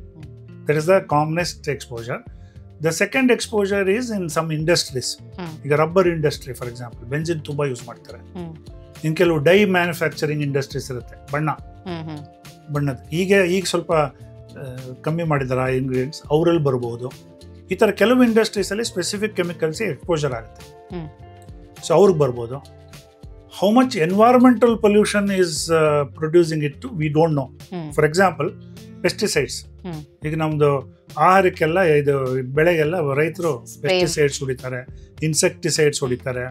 That is the commonest exposure. The second exposure is in some industries. ಈಗ rubber industry for example, benzene ತುಂಬ ಯೂಸ್ ಮಾಡ್ತಾರೆ. ಇನ್ನು ಕೆಲವು ಡೈ ಮ್ಯಾನುಫ್ಯಾಕ್ಚರಿಂಗ್ ಇಂಡಸ್ಟ್ರೀಸ್ ಇರುತ್ತೆ, ಬಣ್ಣದ. ಈಗ ಸ್ವಲ್ಪ ಕಮ್ಮಿ ಮಾಡಿದಾರೆ ಆ ಇಂಗ್ರೀಡಿಯೆಂಟ್ಸ್, ಅವರಲ್ಲಿ ಬರ್ಬೋದು. ಈ ಥರ ಕೆಲವು ಇಂಡಸ್ಟ್ರೀಸಲ್ಲಿ ಸ್ಪೆಸಿಫಿಕ್ ಕೆಮಿಕಲ್ಸ್ ಎಕ್ಸ್ಪೋಜರ್ ಆಗುತ್ತೆ, ಸೊ ಅವ್ರಿಗೆ ಬರ್ಬೋದು. How much environmental pollution is producing it we don't no. For example pesticides. ಈಗ ನಮ್ಮದು ಆಹಾರಕ್ಕೆಲ್ಲ, ಇದು ಬೆಳೆಗೆಲ್ಲ ರೈತರು ಪೆಸ್ಟಿಸೈಡ್ಸ್ ಹೊಡಿತಾರೆ, ಇನ್ಸೆಕ್ಟಿಸೈಡ್ಸ್ ಹೊಡಿತಾರೆ.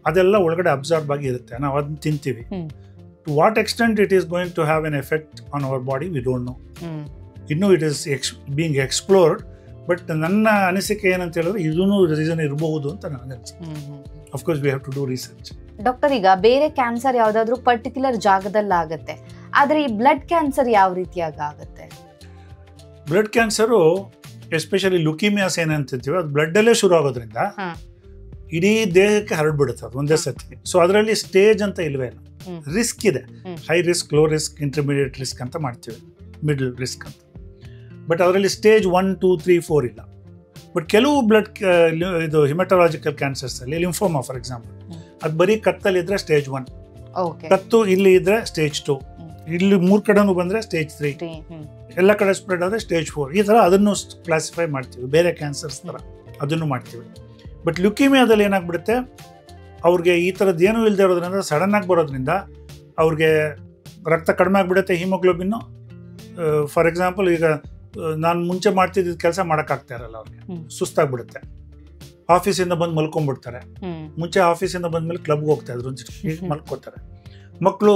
ಅದೆಲ್ಲ ಒಳಗಡೆ ಅಬ್ಸಾರ್ಬ್ ಆಗಿ ಇರುತ್ತೆ, ನಾವು ಅದನ್ನ ತಿಂತೀವಿ. To what extent it is going to have an effect on our body we don't know. ಇನ್ನೂ it is being explored. But ನನ್ನ ಅನಿಸಿಕೆ ಏನಂತ ಹೇಳಿದ್ರೆ ಇದೂ ರೀಸನ್ ಇರಬಹುದು ಅಂತ ನನಗೆ ಅನಿಸುತ್ತೆ. Of course we have to do research. Doctor, ಈಗ ಬೇರೆ ಕ್ಯಾನ್ಸರ್ ಯಾವುದಾದ್ರೂ ಪರ್ಟಿಕ್ಯುಲರ್ ಜಾಗದಲ್ಲಿ ಆಗುತ್ತೆ, ಆದರೆ ಈ ಬ್ಲಡ್ ಕ್ಯಾನ್ಸರ್ ಯಾವ ರೀತಿಯಾಗಿ ಆಗುತ್ತೆ? ಬ್ಲಡ್ ಕ್ಯಾನ್ಸರು ಎಸ್ಪೆಷಲಿ ಲುಕಿಮಿಯಾಸ್ ಏನಂತೀವಿ, ಅದು ಬ್ಲಡ್ಡಲ್ಲೇ ಶುರು ಆಗೋದ್ರಿಂದ ಇಡೀ ದೇಹಕ್ಕೆ ಹರಡ್ಬಿಡುತ್ತೆ ಅದು ಒಂದೇ ಸತಿ. ಸೊ ಅದರಲ್ಲಿ ಸ್ಟೇಜ್ ಅಂತ ಇಲ್ವೇ ಇಲ್ಲ. ರಿಸ್ಕ್ ಇದೆ, high risk, low risk, intermediate risk ಅಂತ ಮಾಡ್ತೀವಿ, ಮಿಡಲ್ ರಿಸ್ಕ್ ಅಂತ. ಬಟ್ ಅದರಲ್ಲಿ ಸ್ಟೇಜ್ 1, 2, 3, 4 ಇಲ್ಲ. ಬಟ್ ಕೆಲವು ಬ್ಲಡ್ ಇದು ಹಿಮೆಟಾಲಜಿಕಲ್ ಕ್ಯಾನ್ಸರ್ಸಲ್ಲಿ, ಲಿಂಫೋಮಾ ಫಾರ್ ಎಕ್ಸಾಂಪಲ್, ಅದು ಬರೀ ಕತ್ತಲ್ಲಿದ್ದರೆ ಸ್ಟೇಜ್ 1, ಕತ್ತು ಇಲ್ಲಿ ಇದ್ದರೆ ಸ್ಟೇಜ್ 2, ಇಲ್ಲಿ 3 ಕಡೆನೂ ಬಂದರೆ ಸ್ಟೇಜ್ 3, ಎಲ್ಲ ಕಡೆ ಸ್ಪ್ರೆಡ್ ಆದರೆ ಸ್ಟೇಜ್ 4. ಈ ಥರ ಅದನ್ನು ಕ್ಲಾಸಿಫೈ ಮಾಡ್ತೀವಿ. ಬೇರೆ ಕ್ಯಾನ್ಸರ್ಸ್ ಥರ ಅದನ್ನು ಮಾಡ್ತೀವಿ. ಬಟ್ ಲ್ಯುಕೀಮಿಯಾದಲ್ಲಿ ಏನಾಗ್ಬಿಡುತ್ತೆ, ಅವ್ರಿಗೆ ಈ ಥರದ್ದು ಏನೂ ಇಲ್ಲದೆ ಇರೋದ್ರಿಂದ, ಸಡನ್ನಾಗಿ ಬರೋದ್ರಿಂದ ಅವ್ರಿಗೆ ರಕ್ತ ಕಡಿಮೆ ಆಗಿಬಿಡುತ್ತೆ, ಹಿಮೋಗ್ಲೋಬಿನ್ನು. ಫಾರ್ ಎಕ್ಸಾಂಪಲ್, ಈಗ ನಾನು ಮುಂಚೆ ಮಾಡ್ತಿದ್ದ ಕೆಲಸ ಮಾಡೋಕ್ಕಾಗ್ತಾ ಇರಲ್ಲ, ಅವ್ರಿಗೆ ಸುಸ್ತಾಗ್ಬಿಡುತ್ತೆ. ಆಫೀಸಿಂದ ಬಂದು ಮಲ್ಕೊಂಡ್ಬಿಡ್ತಾರೆ. ಮುಂಚೆ ಆಫೀಸಿಂದ ಬಂದಮೇಲೆ ಕ್ಲಬ್ಗೆ ಹೋಗ್ತಾ ಇದ್ರು, ಮಲ್ಕೋತಾರೆ. ಮಕ್ಕಳು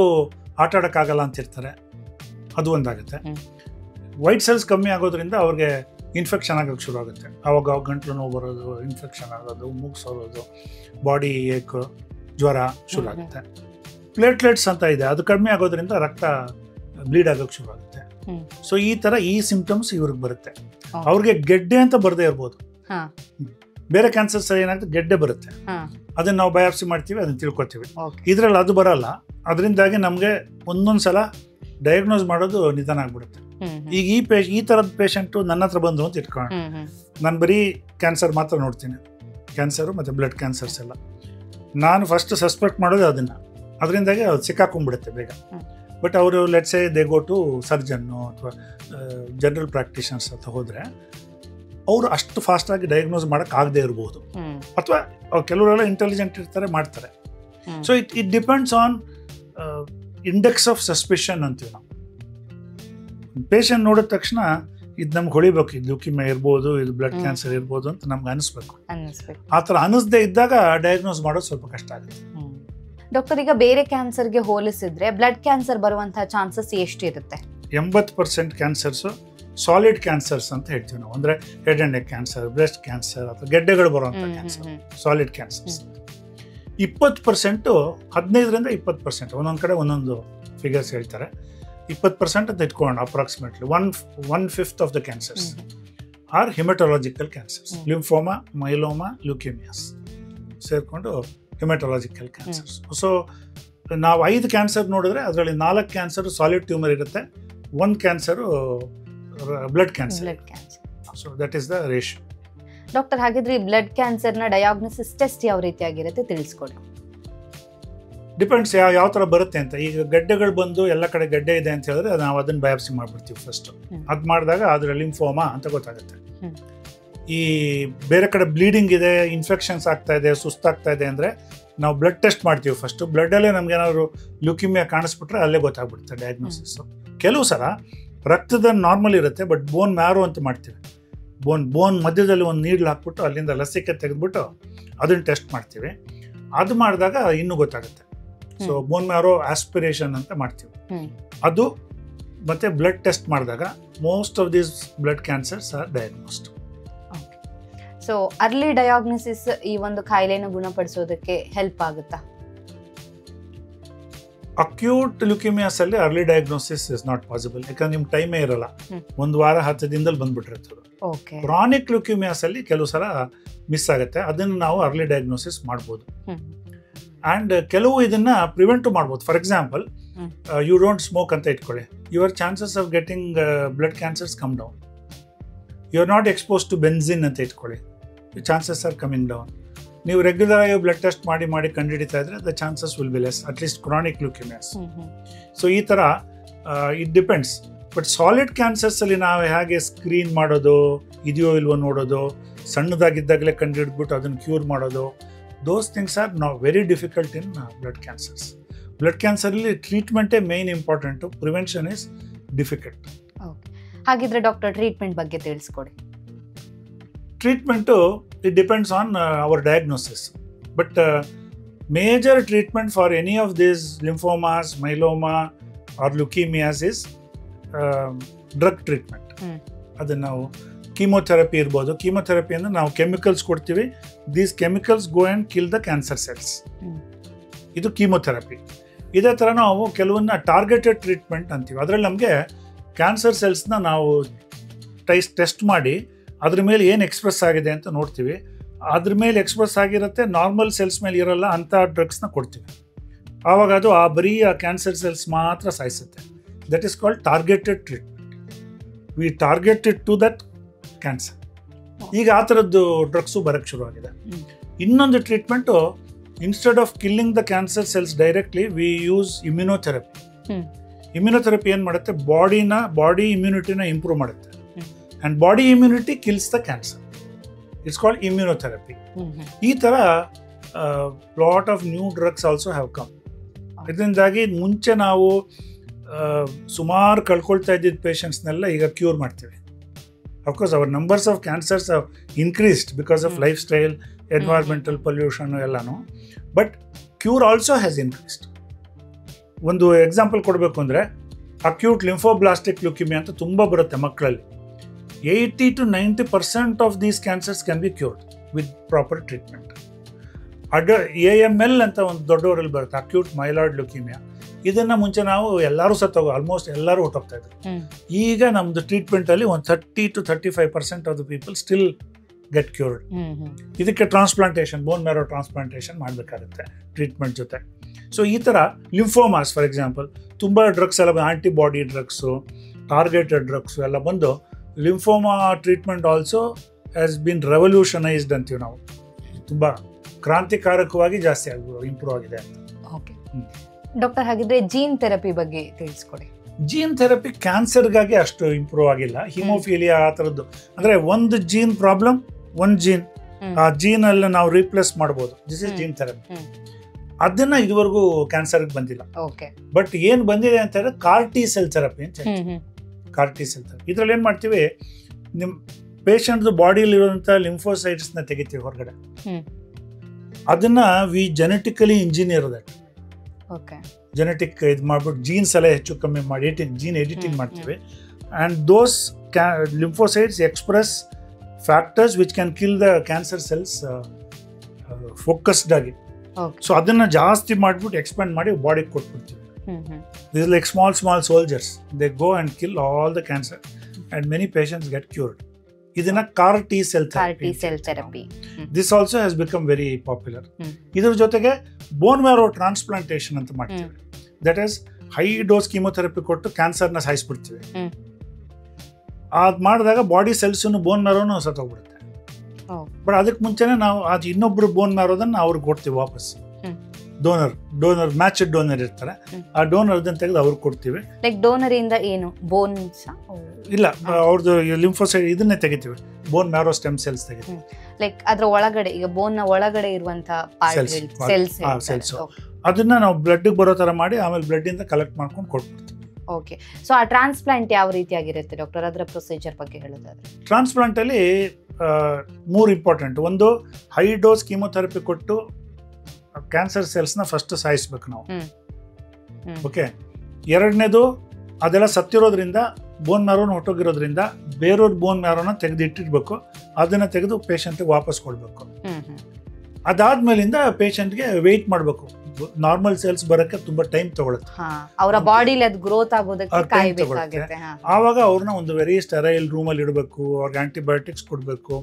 ಆಟ ಆಡೋಕ್ಕಾಗಲ್ಲ ಅಂತಿರ್ತಾರೆ, ಅದು ಒಂದಾಗುತ್ತೆ. ವೈಟ್ ಸೆಲ್ಸ್ ಕಮ್ಮಿ ಆಗೋದ್ರಿಂದ ಅವ್ರಿಗೆ ಇನ್ಫೆಕ್ಷನ್ ಆಗೋಕ್ಕೆ ಶುರು ಆಗುತ್ತೆ. ಆವಾಗ ಗಂಟ್ಲು ನೋವು ಬರೋದು, ಇನ್ಫೆಕ್ಷನ್ ಆಗೋದು, ಮೂಗು ಸೋರೋದು, ಬಾಡಿ ಏಕ್, ಜ್ವರ ಶುರು ಆಗುತ್ತೆ. ಪ್ಲೇಟ್ಲೆಟ್ಸ್ ಅಂತ ಇದೆ, ಅದು ಕಡಿಮೆ ಆಗೋದ್ರಿಂದ ರಕ್ತ ಬ್ಲೀಡ್ ಆಗೋಕ್ಕೆ ಶುರು ಆಗುತ್ತೆ. ಸೊ ಈ ಥರ ಈ ಸಿಂಪ್ಟಮ್ಸ್ ಇವ್ರಿಗೆ ಬರುತ್ತೆ. ಅವ್ರಿಗೆ ಗೆಡ್ಡೆ ಅಂತ ಬರದೇ ಇರ್ಬೋದು. ಬೇರೆ ಕ್ಯಾನ್ಸರ್ಸ್ ಏನಾಗುತ್ತೆ, ಗೆಡ್ಡೆ ಬರುತ್ತೆ, ಅದನ್ನ ನಾವು ಬಯಾಪ್ಸಿ ಮಾಡ್ತೀವಿ, ಅದನ್ನ ತಿಳ್ಕೊತೀವಿ. ಇದರಲ್ಲಿ ಅದು ಬರಲ್ಲ. ಅದರಿಂದಾಗಿ ನಮಗೆ ಒಂದೊಂದು ಸಲ ಡಯಾಗ್ನೋಸ್ ಮಾಡೋದು ನಿಧಾನ ಆಗ್ಬಿಡುತ್ತೆ. ಈಗ ಈ ಥರದ ಪೇಷಂಟು ನನ್ನ ಹತ್ರ ಬಂದರು ಅಂತ ಇಟ್ಕೊಳ್ಳೋಣ, ನಾನು ಬರೀ ಕ್ಯಾನ್ಸರ್ ಮಾತ್ರ ನೋಡ್ತೀನಿ, ಕ್ಯಾನ್ಸರು ಮತ್ತು ಬ್ಲಡ್ ಕ್ಯಾನ್ಸರ್ಸ್ ಎಲ್ಲ. ನಾನು ಫಸ್ಟ್ ಸಸ್ಪೆಕ್ಟ್ ಮಾಡೋದು ಅದನ್ನು, ಅದರಿಂದಾಗಿ ಅದು ಸಿಕ್ಕಾಕೊಂಡ್ಬಿಡುತ್ತೆ ಬೇಗ. ಬಟ್ ಅವರು let's say they go to surgeon ಅಥವಾ ಜನರಲ್ ಪ್ರಾಕ್ಟೀಷನರ್ಸ್ ಅಂತ ಹೋದರೆ, ಅವರು ಅಷ್ಟು ಫಾಸ್ಟಾಗಿ ಡಯಾಗ್ನೋಸ್ ಮಾಡೋಕ್ಕಾಗದೇ ಇರ್ಬೋದು. ಅಥವಾ ಕೆಲವರೆಲ್ಲ ಇಂಟೆಲಿಜೆಂಟ್ ಇರ್ತಾರೆ, ಮಾಡ್ತಾರೆ. So it depends on index of suspicion ಅಂತೀವಿ ನಾವು. ಪೇಷಂಟ್ ನೋಡಿದ ತಕ್ಷಣ ಇದು ನಮ್ಗೆ ಹೊಳಿಬೇಕು, ಇದು ಲ್ಯುಕಿಮಿಯಾ ಇರ್ಬೋದು, ಇದು ಬ್ಲಡ್ ಕ್ಯಾನ್ಸರ್ ಇರ್ಬೋದು ಅಂತ ನಮ್ಗೆ ಅನಿಸ್ಬೇಕು. ಆ ಥರ ಅನಿಸ್ದೇ ಇದ್ದಾಗ ಡಯಾಗ್ನೋಸ್ ಮಾಡೋದು ಸ್ವಲ್ಪ ಕಷ್ಟ ಆಗುತ್ತೆ. ಡಾಕ್ಟರ್, ಈಗ ಬೇರೆ ಕ್ಯಾನ್ಸರ್ಗೆ ಹೋಲಿಸಿದ್ರೆ ಬ್ಲಡ್ ಕ್ಯಾನ್ಸರ್ ಬರುವಂತಹ ಚಾನ್ಸಸ್ ಎಷ್ಟಿರುತ್ತೆ? 80% ಕ್ಯಾನ್ಸರ್ಸು ಸಾಲಿಡ್ ಕ್ಯಾನ್ಸರ್ಸ್ ಅಂತ ಹೇಳ್ತೀವಿ ನಾವು. ಅಂದರೆ head and neck cancer, breast cancer ಅಥವಾ ಗೆಡ್ಡೆಗಳು ಬರುವಂಥ ಕ್ಯಾನ್ಸರ್ ಸಾಲಿಡ್ ಕ್ಯಾನ್ಸರ್ಸ್. 20%, 15ರಿಂದ 20%, ಒಂದೊಂದು ಕಡೆ ಒಂದೊಂದು ಫಿಗರ್ಸ್ ಹೇಳ್ತಾರೆ. 20% ಅಂತ ಇಟ್ಕೊಳ್ಳೋಣ approximately. 1/5 of the cancers are haematological cancers, lymphoma, myeloma, leukaemias ಸೇರಿಕೊಂಡು ಹಿಮೆಟೊಲಾಜಿಕಲ್ ಕ್ಯಾನ್ಸರ್ಸ್. ಸೊ ನಾವು 5 ಕ್ಯಾನ್ಸರ್ ನೋಡಿದ್ರೆ ಅದರಲ್ಲಿ 4 ಕ್ಯಾನ್ಸರ್ ಸಾಲಿಡ್ ಟ್ಯೂಮರ್ ಇರುತ್ತೆ, 1 cancer blood cancer. So that is the ratio. Doctor, ಹಾಗಿದ್ರೆ ಈ ಬ್ಲಡ್ ಕ್ಯಾನ್ಸರ್ನ ಡಯಾಗ್ನೋಸಿಸ್ ಟೆಸ್ಟ್ ಯಾವ ರೀತಿಯಾಗಿರುತ್ತೆ ತಿಳಿಸ್ಕೊಡಿ. ಡಿಪೆಂಡ್ಸ್ ಯಾವ ಥರ ಬರುತ್ತೆ ಅಂತ. ಈಗ ಗಡ್ಡೆಗಳು ಬಂದು ಎಲ್ಲ ಕಡೆ ಗಡ್ಡೆ ಇದೆ ಅಂತ ಹೇಳಿದ್ರೆ ನಾವು ಅದನ್ನು ಬಯಾಪ್ಸಿ ಮಾಡಿಬಿಡ್ತೀವಿ ಫಸ್ಟ್. ಅದು ಮಾಡಿದಾಗ ಅದರ ಲಿಂಫೋಮಾ ಅಂತ ಗೊತ್ತಾಗುತ್ತೆ. ಈ ಬೇರೆ ಕಡೆ ಬ್ಲೀಡಿಂಗ್ ಇದೆ, ಇನ್ಫೆಕ್ಷನ್ಸ್ ಆಗ್ತಾ ಇದೆ, ಸುಸ್ತಾಗ್ತಾ ಇದೆ ಅಂದರೆ ನಾವು ಬ್ಲಡ್ ಟೆಸ್ಟ್ ಮಾಡ್ತೀವಿ ಫಸ್ಟು. ಬ್ಲಡ್ಡಲ್ಲೇ ನಮ್ಗೆ ಏನಾದ್ರು ಲ್ಯೂಕಿಮಿಯಾ ಕಾಣಿಸ್ಬಿಟ್ರೆ ಅಲ್ಲೇ ಗೊತ್ತಾಗ್ಬಿಡುತ್ತೆ ಡಯಾಗ್ನೋಸಿಸ್ಸು. ಕೆಲವು ಸಲ ರಕ್ತದ ನಾರ್ಮಲ್ ಇರುತ್ತೆ, ಬಟ್ ಬೋನ್ ಮ್ಯಾರೋ ಅಂತ ಮಾಡ್ತೀವಿ. ಬೋನ್ ಮಧ್ಯದಲ್ಲಿ ಒಂದು ನೀಡ್ಲು ಹಾಕ್ಬಿಟ್ಟು ಅಲ್ಲಿಂದ ಲಸಿಕೆ ತೆಗೆದ್ಬಿಟ್ಟು ಅದನ್ನು ಟೆಸ್ಟ್ ಮಾಡ್ತೀವಿ. ಅದು ಮಾಡಿದಾಗ ಇನ್ನೂ ಗೊತ್ತಾಗುತ್ತೆ. ಸೊ ಬೋನ್ ಮ್ಯಾರೋ ಆಸ್ಪಿರೇಷನ್ ಅಂತ ಮಾಡ್ತೀವಿ ಅದು. ಮತ್ತೆ ಬ್ಲಡ್ ಟೆಸ್ಟ್ ಮಾಡಿದಾಗ most of these blood cancers are diagnosed. So early diagnosis ಈ ಒಂದು ಕಾಯಿಲೆಯನ್ನು ಗುಣಪಡಿಸೋದಕ್ಕೆ ಹೆಲ್ಪ್ ಆಗುತ್ತಾ? ಅಕ್ಯೂಟ್ ಲ್ಯೂಕಿಮಿಯಾಸ್ ಅಲ್ಲಿ early diagnosis is not possible, ಯಾಕಂದ್ರೆ ನಿಮ್ಗೆ ಟೈಮೇ ಇರಲ್ಲ. 1 ವಾರ 10 ದಿನದಲ್ಲಿ ಬಂದ್ಬಿಟ್ಟಿರ್ತದೆ. ಕ್ರಾನಿಕ್ ಲ್ಯೂಕಿಮಿಯಾಸ್ ಅಲ್ಲಿ ಕೆಲವು ಸಲ ಮಿಸ್ ಆಗುತ್ತೆ, ಅದನ್ನು ನಾವು ಅರ್ಲಿ ಡಯಾಗ್ನೋಸಿಸ್ ಮಾಡ್ಬೋದು. ಆ್ಯಂಡ್ ಕೆಲವು ಇದನ್ನ ಪ್ರಿವೆಂಟ್ ಮಾಡ್ಬೋದು. For example, you don't smoke ಅಂತ ಇಟ್ಕೊಳ್ಳಿ, your chances of getting blood cancers come down. You are not expose to benzene ಅಂತ ಇಟ್ಕೊಳ್ಳಿ, ಚಾನ್ಸಸ್ ಆರ್ ಕಮಿಂಗ್ ಡೌನ್. ನೀವು ರೆಗ್ಯುಲರ್ ಆಗಿ ಬ್ಲಡ್ ಟೆಸ್ಟ್ ಮಾಡಿ ಕಂಡುಹಿಡಿತಾ ಇದ್ರೆ the chances will be less, at least chronic leukaemias. So ಈ ಥರ it depends. But solid cancers ಅಲ್ಲಿ ನಾವು ಹೇಗೆ ಸ್ಕ್ರೀನ್ ಮಾಡೋದು, ಇದೆಯೋ ಇಲ್ವೋ ನೋಡೋದು, ಸಣ್ಣದಾಗಿದ್ದಾಗಲೇ ಕಂಡುಹಿಡಿದ್ಬಿಟ್ಟು ಅದನ್ನು ಕ್ಯೂರ್ ಮಾಡೋದು, those things are now very difficult in blood cancers. Blood cancer ಅಲ್ಲಿ ಟ್ರೀಟ್ಮೆಂಟೇ main important, prevention is difficult. ಹಾಗಿದ್ರೆ ಡಾಕ್ಟರ್ ಟ್ರೀಟ್ಮೆಂಟ್ ಬಗ್ಗೆ ತಿಳಿಸ್ಕೊಡಿ. Treatment it depends on our diagnosis, but major treatment for any of these lymphomas, myeloma or leukaemias is drug treatment. ಅದನ್ನು ನಾವು chemotherapy ಇರ್ಬೋದು. Chemotherapy ಅಂದರೆ ನಾವು ಕೆಮಿಕಲ್ಸ್ ಕೊಡ್ತೀವಿ, these chemicals go and kill the cancer cells. ಇದು chemotherapy. ಇದೇ ಥರ ನಾವು ಕೆಲವನ್ನ ಟಾರ್ಗೆಟೆಡ್ ಟ್ರೀಟ್ಮೆಂಟ್ ಅಂತೀವಿ. ಅದರಲ್ಲಿ ನಮಗೆ ಕ್ಯಾನ್ಸರ್ ಸೆಲ್ಸ್ನ ನಾವು ಟೆಸ್ಟ್ ಮಾಡಿ ಅದ್ರ ಮೇಲೆ ಏನು ಎಕ್ಸ್ಪ್ರೆಸ್ ಆಗಿದೆ ಅಂತ ನೋಡ್ತೀವಿ. ಅದ್ರ ಮೇಲೆ ಎಕ್ಸ್ಪ್ರೆಸ್ ಆಗಿರುತ್ತೆ, ನಾರ್ಮಲ್ ಸೆಲ್ಸ್ ಮೇಲೆ ಇರಲ್ಲ, ಅಂಥ ಡ್ರಗ್ಸ್ನ ಕೊಡ್ತೀವಿ. ಆವಾಗ ಅದು ಬರೀ ಆ ಕ್ಯಾನ್ಸರ್ ಸೆಲ್ಸ್ ಮಾತ್ರ ಸಾಯಿಸುತ್ತೆ. That is called targeted treatment. We targeted to that cancer. ಈಗ ಆ ಥರದ್ದು ಡ್ರಗ್ಸು ಬರೋಕ್ಕೆ ಶುರುವಾಗಿದೆ. ಇನ್ನೊಂದು treatment, instead of killing the cancer cells directly, we use immunotherapy. Immunotherapy ಏನು ಮಾಡುತ್ತೆ, ಬಾಡಿ ಇಮ್ಯುನಿಟಿನ ಇಂಪ್ರೂವ್ ಮಾಡುತ್ತೆ. And body immunity kills the cancer. It's called immunotherapy. ಈ ಥರ lot of new drugs also have come. ಇದರಿಂದಾಗಿ ಮುಂಚೆ ನಾವು ಸುಮಾರು ಕಳ್ಕೊಳ್ತಾ ಇದ್ದಿದ್ದ ಪೇಷಂಟ್ಸ್ನೆಲ್ಲ ಈಗ ಕ್ಯೂರ್ ಮಾಡ್ತೀವಿ. Of course our numbers of cancers have increased because of lifestyle, environmental pollution ಎಲ್ಲನೂ, but cure also has increased. ಒಂದು ಎಕ್ಸಾಂಪಲ್ ಕೊಡಬೇಕು ಅಂದರೆ, ಅಕ್ಯೂಟ್ ಲಿಂಫೋಬ್ಲಾಸ್ಟಿಕ್ ಲ್ಯೂಕಿಮಿಯಾ ಅಂತ ತುಂಬ ಬರುತ್ತೆ ಮಕ್ಕಳಲ್ಲಿ. 80 to 90% of these cancers can be cured with proper treatment. AML ಅಂತ ಒಂದು ದೊಡ್ಡವರಲ್ಲಿ ಬರುತ್ತೆ, ಅಕ್ಯೂಟ್ ಮೈಲಾಯ್ಡ್ ಲ್ಯೂಕಿಮಿಯಾ. ಇದನ್ನು ಮುಂಚೆ ನಾವು ಎಲ್ಲರೂ ಆಲ್ಮೋಸ್ಟ್ ಎಲ್ಲರೂ ಹೊಟ್ಟೋಗ್ತಾ ಇದ್ರು. ಈಗ ನಮ್ಮದು ಟ್ರೀಟ್ಮೆಂಟಲ್ಲಿ ಒಂದು 30 to 35% of the people still get cured. ಇದಕ್ಕೆ ಟ್ರಾನ್ಸ್ಪ್ಲಾಂಟೇಷನ್, ಬೋನ್ ಮ್ಯಾರೋ ಟ್ರಾನ್ಸ್ಪ್ಲಾಂಟೇಷನ್ ಮಾಡಬೇಕಾಗುತ್ತೆ ಟ್ರೀಟ್ಮೆಂಟ್ ಜೊತೆ. ಸೊ ಈ ಥರ ಲಿಂಫೋಮಾಸ್ ಫಾರ್ ಎಕ್ಸಾಂಪಲ್, ತುಂಬ ಡ್ರಗ್ಸ್ ಎಲ್ಲ, ಆಂಟಿಬಾಡಿ ಡ್ರಗ್ಸು, ಟಾರ್ಗೆಟೆಡ್ ಡ್ರಗ್ಸು ಎಲ್ಲ ಬಂದು lymphoma treatment also has been revolutionised ಅಂತೀವಿ ನಾವು. ತುಂಬ ಕ್ರಾಂತಿಕಾರಕವಾಗಿ ಜಾಸ್ತಿ ಇಂಪ್ರೂವ್ ಆಗಿದೆ ಅಂತ. ಓಕೆ ಡಾಕ್ಟರ್, ಹಾಗಿದ್ರೆ ಜೀನ್ ಥೆರಪಿ ಬಗ್ಗೆ ತಿಳಿಸ್ಕೊಡಿ. ಜೀನ್ ಥೆರಪಿ ಕ್ಯಾನ್ಸರ್ಗಾಗಿ ಅಷ್ಟು ಇಂಪ್ರೂವ್ ಆಗಿಲ್ಲ. ಹಿಮೋಫೀಲಿಯಾ ಆ ಥರದ್ದು ಅಂದರೆ ಒಂದು ಜೀನ್ ಪ್ರಾಬ್ಲಮ್, ಒಂದು ಜೀನ್, ಆ ಜೀನಲ್ಲಿ ನಾವು ರೀಪ್ಲೇಸ್ ಮಾಡ್ಬೋದು. This is gene therapy. ಅದನ್ನ ಇದುವರೆಗೂ ಕ್ಯಾನ್ಸರ್ಗೆ ಬಂದಿಲ್ಲ. ಬಟ್ ಏನು ಬಂದಿದೆ ಅಂತ ಹೇಳಿದ್ರೆ CAR-T ಸೆಲ್ ಥೆರಪಿ ಅಂತ ಹೇಳ್ತೀವಿ. CAR-T ಸೆಲ್ ಥೆರಪಿ ಇದರಲ್ಲಿ ಏನು ಮಾಡ್ತೀವಿ, ನಿಮ್ಮ ಪೇಷಂಟ್ದು ಬಾಡಿಯಲ್ಲಿರುವಂಥ ಲಿಂಫೋಸೈಟ್ಸ್ನ ತೆಗಿತೀವಿ ಹೊರಗಡೆ. ಅದನ್ನ we genetically engineer that. Genetic ಇದು ಮಾಡ್ಬಿಟ್ಟು ಜೀನ್ಸ್ ಎಲ್ಲ ಹೆಚ್ಚು ಕಮ್ಮಿ ಮಾಡಿ ಜೀನ್ ಎಡಿಟಿಂಗ್ ಮಾಡ್ತೀವಿ. And those lymphocytes express factors which can kill the cancer cells focused ಆಗಿ. ಸೊ ಅದನ್ನ ಜಾಸ್ತಿ ಮಾಡಿಬಿಟ್ಟು ಎಕ್ಸ್ಪ್ಯಾಂಡ್ ಮಾಡಿ ಬಾಡಿಗೆ ಕೊಟ್ಬಿಡ್ತೀವಿ. This is like small soldiers. They go and kill all the cancer and many patients get cured. ಇದನ್ನ CAR T cell therapy. This also has become very popular. ಇದ್ರ ಜೊತೆಗೆ ಬೋನ್ ಮ್ಯಾರೋ ಟ್ರಾನ್ಸ್ಪ್ಲಾಂಟೇಶನ್ ಅಂತ ಮಾಡ್ತೀವಿ. That is high dose chemotherapy ಕೊಟ್ಟು ಕ್ಯಾನ್ಸರ್ನ ಸಾಯಿಸ್ಬಿಡ್ತೀವಿ. ಅದ್ ಮಾಡಿದಾಗ body cells bone ಮ್ಯಾರೋನು ಸತ್ತೋಗ್ಬಿಡುತ್ತೆ. But ಅದಕ್ಕೆ ಮುಂಚೆನೆ ನಾವು ಅದು ಇನ್ನೊಬ್ರು ಬೋನ್ ಮ್ಯಾರೋದನ್ನ ಅವ್ರಿಗೆ ಕೊಡ್ತೀವಿ ವಾಪಸ್. ಡೋನರ್ ಮ್ಯಾಚ್ಡ್ ಡೋನರ್ ಇರ್ತಾರೆ, ಆ ಡೋನರ್ ತೆಗೆದು ಅವ್ರಿಗೆ ಕೊಡ್ತೀವಿ. ಲೈಕ್ ಡೋನರ್ ಇಂದ ಏನು ಬೋನ್ಸ್ ಇಲ್ಲ, ಅವ್ರದ್ದು ಲಿಂಫೋಸೈಡ್ ಇದನ್ನೇ ತೆಗಿತೀವಿ, ಬೋನ್ ಮ್ಯಾರೋ ಸ್ಟೆಮ್ ಸೆಲ್ಸ್ ತೆಗಿತೀವಿ. ಲೈಕ್ ಅದ್ರ ಒಳಗಡೆ ಈಗ ಬೋನ್ ನ ಒಳಗಡೆ ಇರುವಂತ ಸೆಲ್ಸ್ ಅದನ್ನ ನಾವು ಬ್ಲಡ್ ಬರೋ ತರ ಮಾಡಿ ಆಮೇಲೆ ಬ್ಲಡ್ ಇಂದ ಕಲೆಕ್ಟ್ ಮಾಡ್ಕೊಂಡು ಕೊಟ್ಬಿಡ್ತೀವಿ. ಓಕೆ, ಸೊ ಆ ಟ್ರಾನ್ಸ್ಪ್ಲಾಂಟ್ ಯಾವ ರೀತಿಯಾಗಿರುತ್ತೆ ಡಾಕ್ಟರ್? ಅದರ ಪ್ರೊಸೀಜರ್ ಬಗ್ಗೆ ಹೇಳೋದಾದ್ರೆ ಟ್ರಾನ್ಸ್ಪ್ಲಾಂಟ್ ಅಲ್ಲಿ 3 ಇಂಪಾರ್ಟೆಂಟ್. ಒಂದು, ಹೈ ಡೋಸ್ ಕೀಮೋಥೆರಪಿ ಕೊಟ್ಟು ಕ್ಯಾನ್ಸರ್ ಸೆಲ್ಸ್ನ ಫಸ್ಟ್ ಸಾಯಿಸ್ಬೇಕು ನಾವು. ಓಕೆ, ಎರಡನೇದು, ಅದೆಲ್ಲ ಸತ್ತಿರೋದ್ರಿಂದ ಬೋನ್ ಮ್ಯಾರೋನ ಹೊಟ್ಟೋಗಿರೋದ್ರಿಂದ ಬೇರೆಯವ್ರ ಬೋನ್ ಮ್ಯಾರೋನ ತೆಗೆದಿಟ್ಟಿರ್ಬೇಕು, ಅದನ್ನ ತೆಗೆದು ಪೇಷಂಟ್ಗೆ ವಾಪಸ್ ಕೊಡ್ಬೇಕು. ಅದಾದ್ಮೇಲಿಂದ ಪೇಷಂಟ್ಗೆ ವೆಯ್ಟ್ ಮಾಡಬೇಕು. ನಾರ್ಮಲ್ ಸೆಲ್ಸ್ ಬರಕ್ಕೆ ತುಂಬಾ ಟೈಮ್ ತಗೊಳುತ್ತೆ, ಅವರ ಬಾಡಿಲಿ ಅದು ಗ್ರೋತ್ ಆಗೋದಕ್ಕೆ ಕಾಯಬೇಕಾಗುತ್ತೆ. ಆವಾಗ ಅವ್ರನ್ನ ಒಂದು ವೆರಿ ಸ್ಟೆರೈಲ್ ರೂಮಲ್ಲಿ ಇಡಬೇಕು, ಅವ್ರಿಗೆ ಆಂಟಿಬಯೋಟಿಕ್ಸ್ ಕೊಡಬೇಕು,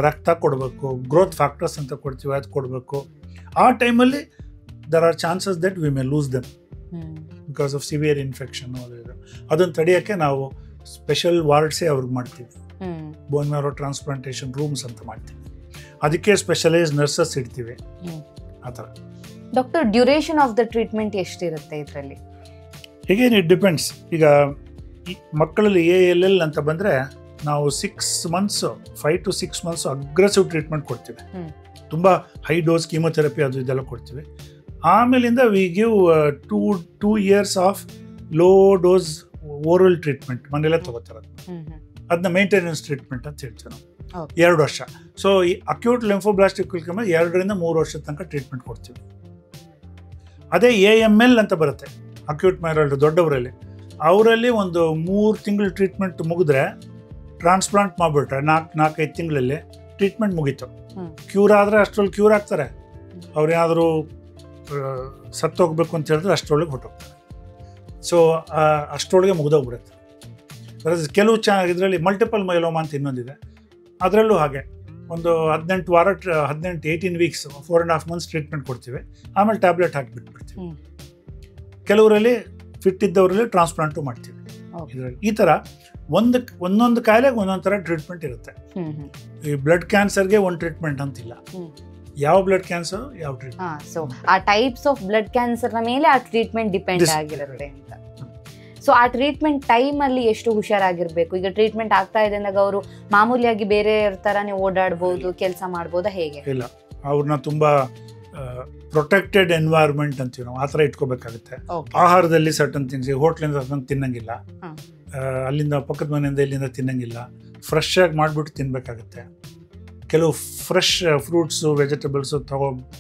ರಕ್ತ ಕೊಡಬೇಕು, ಗ್ರೋತ್ ಫ್ಯಾಕ್ಟರ್ಸ್ ಅಂತ ಕೊಡ್ತೀವಿ ಅದು ಕೊಡಬೇಕು. ಆ ಟೈಮಲ್ಲಿ there are chances that we may lose them because of severe infection. ಅದನ್ನ ತಡೆಯೋಕ್ಕೆ ನಾವು ಸ್ಪೆಷಲ್ ವಾರ್ಡ್ಸೇ ಅವ್ರಿಗೆ ಮಾಡ್ತೀವಿ, ಬೋನ್ ಮ್ಯಾರೋ ಟ್ರಾನ್ಸ್ಪ್ಲಾಂಟೇಶನ್ ರೂಮ್ಸ್ ಅಂತ ಮಾಡ್ತೀವಿ. ಅದಕ್ಕೆ ಸ್ಪೆಷಲೈಸ್ ನರ್ಸಸ್ ಇಡ್ತೀವಿ. ಆ ಥರ. Doctor, duration of the treatment ಎಷ್ಟಿರುತ್ತೆ ಇದರಲ್ಲಿ? ಈಗೇನು ಇಟ್ ಡಿಪೆಂಡ್ಸ್. ಈಗ ಮಕ್ಕಳಲ್ಲಿ ALL ಅಂತ ಬಂದರೆ ನಾವು 6 months 5 to 6 months aggressive treatment ಕೊಡ್ತೀವಿ. ತುಂಬ ಹೈ ಡೋಸ್ ಕೀಮೋಥೆರಪಿ ಅದು ಇದೆಲ್ಲ ಕೊಡ್ತೀವಿ. ಆಮೇಲಿಂದ we give 2 years of low dose oral treatment ಮನೆಯಲ್ಲೇ ತಗೋತಾರೆ. ಅದನ್ನ ಮೇಂಟೆನೆನ್ಸ್ ಟ್ರೀಟ್ಮೆಂಟ್ ಅಂತ ಹೇಳ್ತೀವಿ ನಾವು. 2 ವರ್ಷ. ಸೊ ಈ ಅಕ್ಯೂಟ್ ಲಿಂಫೋಬ್ಲಾಸ್ಟಿಕ್ ಲ್ಯೂಕೇಮಿಯಾ 2 ರಿಂದ 3 ವರ್ಷದ ತನಕ ಟ್ರೀಟ್ಮೆಂಟ್ ಕೊಡ್ತೀವಿ. ಅದೇ AML ಅಂತ ಬರುತ್ತೆ, ಅಕ್ಯೂಟ್ ಮೈಲಾಯ್ಡ್ ದೊಡ್ಡವರಲ್ಲಿ. ಅವರಲ್ಲಿ ಒಂದು 3 ತಿಂಗಳು ಟ್ರೀಟ್ಮೆಂಟ್ ಮುಗಿದ್ರೆ ಟ್ರಾನ್ಸ್ಪ್ಲಾಂಟ್ ಮಾಡಿಬಿಟ್ರೆ 4-5 ತಿಂಗಳಲ್ಲಿ ಟ್ರೀಟ್ಮೆಂಟ್ ಮುಗೀತು. ಕ್ಯೂರ್ ಆದರೆ ಅಷ್ಟರಲ್ಲಿ ಕ್ಯೂರ್ ಆಗ್ತಾರೆ. ಅವ್ರೇನಾದರೂ ಸತ್ತೋಗ್ಬೇಕು ಅಂತ ಹೇಳಿದ್ರೆ ಅಷ್ಟರೊಳಗೆ ಹೊಟ್ಟೋಗ್ತಾರೆ. ಸೊ ಅಷ್ಟರೊಳಗೆ ಮುಗಿದೋಗ್ಬಿಡುತ್ತೆ. ಕೆಲವು ಇದರಲ್ಲಿ ಮಲ್ಟಿಪಲ್ ಮೈಲೋಮಾ ಅಂತ ಇನ್ನೊಂದಿದೆ, ಅದರಲ್ಲೂ ಹಾಗೆ ಒಂದು 18 ವೀಕ್ಸ್ 4.5 months ಟ್ರೀಟ್ಮೆಂಟ್ ಕೊಡ್ತೀವಿ, ಆಮೇಲೆ ಟ್ಯಾಬ್ಲೆಟ್ ಹಾಕಿಬಿಟ್ಬಿಡ್ತೀವಿ. ಕೆಲವರಲ್ಲಿ ಫಿಟ್ ಇದ್ದವರಲ್ಲಿ ಟ್ರಾನ್ಸ್ಪ್ಲಾಂಟು ಮಾಡ್ತೀವಿ. ಇದರಲ್ಲಿ ಈ ಥರ ಒಂದೊಂದು ಕಾಯಿಲೆಗೆ ಒಂದೊಂದು ಥರ ಟ್ರೀಟ್ಮೆಂಟ್ ಇರುತ್ತೆ. ಈ ಬ್ಲಡ್ ಕ್ಯಾನ್ಸರ್ಗೆ ಒಂದು ಟ್ರೀಟ್ಮೆಂಟ್ ಅಂತಿಲ್ಲ, ಯಾವ ಬ್ಲಡ್ ಕ್ಯಾನ್ಸರ್ ಯಾವ ಟ್ರೀಟ್ಮೆಂಟ್. ಸೊ ಆ ಟೈಪ್ಸ್ ಆಫ್ ಬ್ಲಡ್ ಕ್ಯಾನ್ಸರ್ನ ಮೇಲೆ ಆ ಟ್ರೀಟ್ಮೆಂಟ್ ಡಿಪೆಂಡ್ ಆಗಿರುತ್ತೆ ಅಂತ. ಸೊ ಆ ಟ್ರೀಟ್ಮೆಂಟ್ ಟೈಮಲ್ಲಿ ಎಷ್ಟು ಹುಷಾರಾಗಿರ್ಬೇಕು? ಈಗ ಟ್ರೀಟ್ಮೆಂಟ್ ಆಗ್ತಾ ಇದೆ ಅಂದಾಗ ಅವರು ಮಾಮೂಲಿಯಾಗಿ ಬೇರೆ ಥರನೇ ಓಡಾಡ್ಬೋದು, ಕೆಲಸ ಮಾಡ್ಬೋದಾ, ಹೇಗೆ? ಇಲ್ಲ, ಅವ್ರನ್ನ ತುಂಬ ಪ್ರೊಟೆಕ್ಟೆಡ್ ಎನ್ವೈರ್ಮೆಂಟ್ ಅಂತೀವಿ ನಾವು, ಆ ಥರ ಇಟ್ಕೋಬೇಕಾಗುತ್ತೆ. ಆಹಾರದಲ್ಲಿ ಸರ್ಟನ್ ಥಿಂಗ್ಸ್, ಹೋಟ್ಲಿಂದ ಅದನ್ನು ತಿನ್ನಂಗಿಲ್ಲ, ಅಲ್ಲಿಂದ ಪಕ್ಕದ ಮನೆಯಿಂದ ಇಲ್ಲಿಂದ ತಿನ್ನಂಗಿಲ್ಲ, ಫ್ರೆಶ್ ಆಗಿ ಮಾಡಿಬಿಟ್ಟು ತಿನ್ನಬೇಕಾಗುತ್ತೆ. ಕೆಲವು ಫ್ರೆಶ್ ಫ್ರೂಟ್ಸು ವೆಜಿಟೇಬಲ್ಸು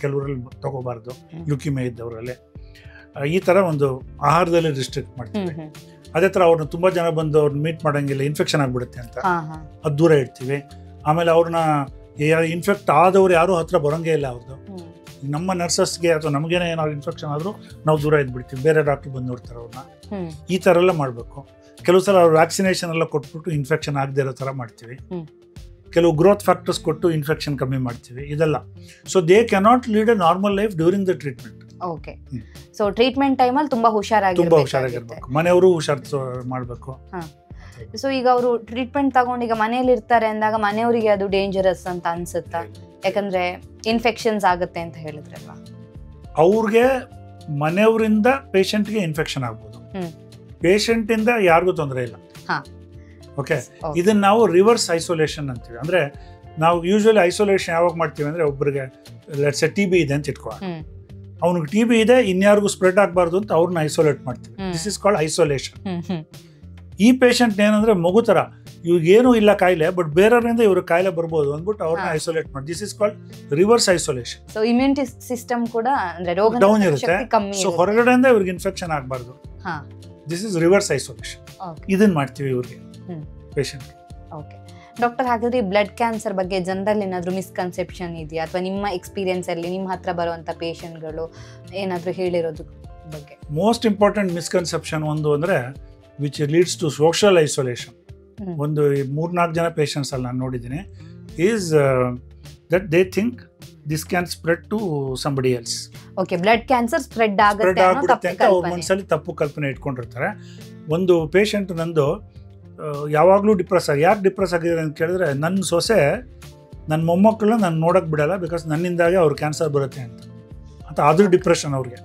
ಕೆಲವರಲ್ಲಿ ತಗೋಬಾರ್ದು, ಲ್ಯೂಕಿಮಿಯಾ ಇದ್ದವರಲ್ಲಿ. ಈ ಥರ ಒಂದು ಆಹಾರದಲ್ಲಿ ರಿಸ್ಟ್ರಿಕ್ಟ್ ಮಾಡ್ತೀವಿ. ಅದೇ ಥರ ಅವ್ರನ್ನ ತುಂಬ ಜನ ಬಂದು ಅವ್ರನ್ನ ಮೀಟ್ ಮಾಡೋಂಗಿಲ್ಲ, ಇನ್ಫೆಕ್ಷನ್ ಆಗಿಬಿಡುತ್ತೆ ಅಂತ ಅದು ದೂರ ಇಡ್ತೀವಿ. ಆಮೇಲೆ ಅವ್ರನ್ನ ಇನ್ಫೆಕ್ಟ್ ಆದವ್ರು ಯಾರೂ ಹತ್ರ ಬರೋಂಗೇ ಇಲ್ಲ. ಅವ್ರದ್ದು ನಮ್ಮ ನರ್ಸಸ್ಗೆ ಅಥವಾ ನಮಗೇನೋ ಏನಾದ್ರು ಇನ್ಫೆಕ್ಷನ್ ಆದರೂ ನಾವು ದೂರ ಇದ್ಬಿಡ್ತೀವಿ, ಬೇರೆ ಡಾಕ್ಟ್ರ್ ಬಂದು ನೋಡ್ತಾರೆ ಅವ್ರನ್ನ. ಈ ಥರ ಎಲ್ಲ ಮಾಡಬೇಕು. ಕೆಲವು ಸಲ ಅವ್ರು ವ್ಯಾಕ್ಸಿನೇಷನ್ ಎಲ್ಲ ಕೊಟ್ಬಿಟ್ಟು ಇನ್ಫೆಕ್ಷನ್ ಆಗದೆ ಇರೋ ಥರ ಮಾಡ್ತೀವಿ. ಕೆಲವು ಗ್ರೋತ್ ಫ್ಯಾಕ್ಟರ್ಸ್ ಕೊಟ್ಟು ಇನ್ಫೆಕ್ಷನ್ ಕಮ್ಮಿ ಮಾಡ್ತೀವಿ. ಇದೆಲ್ಲ so they cannot lead A normal life during the treatment. Okay, so treatment ಟೈಮಲ್ಲಿ ತುಂಬಾ ಹುಷಾರಾಗಿರ್ಬೇಕು, ಮನೆಯವರು ಹುಷಾರು ಮಾಡಬೇಕು. ಸೊ ಈಗ ಅವರು ಟ್ರೀಟ್ಮೆಂಟ್ ತಗೊಂಡು ಈಗ ಮನೆಯಲ್ಲಿ ಇರ್ತಾರೆ ಅಂದಾಗ ಮನೆಯವರಿಗೆ ಅದು ಡೇಂಜರಸ್ ಅಂತ ಅನ್ಸುತ್ತಾ? ಯಾಕಂದ್ರೆ ಇನ್ಫೆಕ್ಷನ್ಸ್ ಆಗುತ್ತೆ ಅಂತ ಹೇಳಿದ್ರಲ್ವಾ. ಅವ್ರಿಗೆ ಮನೆಯವರಿಂದ ಪೇಷಂಟ್ಗೆ ಇನ್ಫೆಕ್ಷನ್ ಆಗ್ಬೋದು, ಪೇಷಂಟ್ ಇಂದ ಯಾರಿಗೂ ತೊಂದರೆ ಇಲ್ಲ. ಓಕೆ, ಇದನ್ನ ನಾವು ರಿವರ್ಸ್ ಐಸೋಲೇಷನ್ ಅಂತೀವಿ. ಅಂದ್ರೆ ನಾವು ಯೂಶುವಲಿ ಐಸೋಲೇಷನ್ ಯಾವಾಗ ಮಾಡ್ತೀವಿ ಅಂದ್ರೆ, ಒಬ್ಬರಿಗೆ ಲೆಟ್ಸ್ TB ಇದೆ ಅಂತ ಇಟ್ಕೋ, ಅವ್ನಿಗೆ TB ಇದೆ, ಇನ್ಯಾರಿಗೂ ಸ್ಪ್ರೆಡ್ ಆಗಬಾರ್ದು ಅಂತ ಅವ್ರನ್ನ ಐಸೋಲೇಟ್ ಮಾಡ್ತೀವಿ. This is called isolation. ಈ ಪೇಷಂಟ್ ಏನಂದ್ರೆ ಮಗು ಥರ, ಇವ್ರಿಗೇನು ಇಲ್ಲ ಕಾಯಿಲೆ, ಬಟ್ ಬೇರೆಯವರಿಂದ ಇವ್ರ ಕಾಯಿಲೆ ಬರ್ಬೋದು ಅಂದ್ಬಿಟ್ಟು ಅವ್ರನ್ನ ಐಸೋಲೇಟ್ ಮಾಡಿ. This is called reverse isolation. So immunity system ಕೂಡ ಡೌನ್ ಇರುತ್ತೆ, ಸೊ ಹೊರಗಡೆಯಿಂದ ಇವ್ರಿಗೆ ಇನ್ಫೆಕ್ಷನ್ ಆಗಬಾರ್ದು. This is reverse isolation. ಇದನ್ನ ಮಾಡ್ತೀವಿ ಇವ್ರಿಗೆ ಪೇಷಂಟ್. ಓಕೆ ಡಾಕ್ಟರ್, ಹಾಗಾದ್ರೆ ಬ್ಲಡ್ ಕ್ಯಾನ್ಸರ್ ಬಗ್ಗೆ ಜನರಲ್ಲಿ ಏನಾದರೂ ಮಿಸ್ಕನ್ಸೆಪ್ಷನ್ ಇದೆಯಾ, ಅಥವಾ ನಿಮ್ಮ ಎಕ್ಸ್ಪೀರಿಯನ್ಸ್ ಅಲ್ಲಿ ನಿಮ್ಮ ಹತ್ರ ಬರುವಂತ ಪೇಷಂಟ್ಗಳು ಏನಾದರೂ ಹೇಳಿರೋದು ಬಗ್ಗೆ? ಮೋಸ್ಟ್ ಇಂಪಾರ್ಟೆಂಟ್ ಮಿಸ್ಕನ್ಸೆಪ್ಷನ್ ಒಂದು ಅಂದ್ರೆ which leads to social isolation. ಒಂದು 3-4 ಜನ ಪೇಷಂಟ್ಸ್ ಅಲ್ಲಿ ನಾನು ನೋಡಿದ್ದೀನಿ, is that they think this can spread to somebody else. Okay, blood cancer spread ಆಗುತ್ತೆ ಅಂತ ಅವ್ರ ಮನಸ್ಸಲ್ಲಿ ತಪ್ಪು ಕಲ್ಪನೆ ಇಟ್ಕೊಂಡಿರ್ತಾರೆ. ಒಂದು ಪೇಷಂಟ್ ನಂದು ಯಾವಾಗಲೂ ಯಾಕೆ ಡಿಪ್ರೆಸ್ ಆಗಿದ್ದಾರೆ ಅಂತ ಕೇಳಿದ್ರೆ, ನನ್ನ ಸೊಸೆ ನನ್ನ ಮೊಮ್ಮಕ್ಕಳನ್ನ ನಾನು ನೋಡೋಕೆ ಬಿಡಲ್ಲ, ಬಿಕಾಸ್ ನನ್ನಿಂದಾಗೆ ಅವ್ರು ಕ್ಯಾನ್ಸರ್ ಬರುತ್ತೆ ಅಂತ ಆದರೂ ಡಿಪ್ರೆಷನ್ ಅವ್ರಿಗೆ.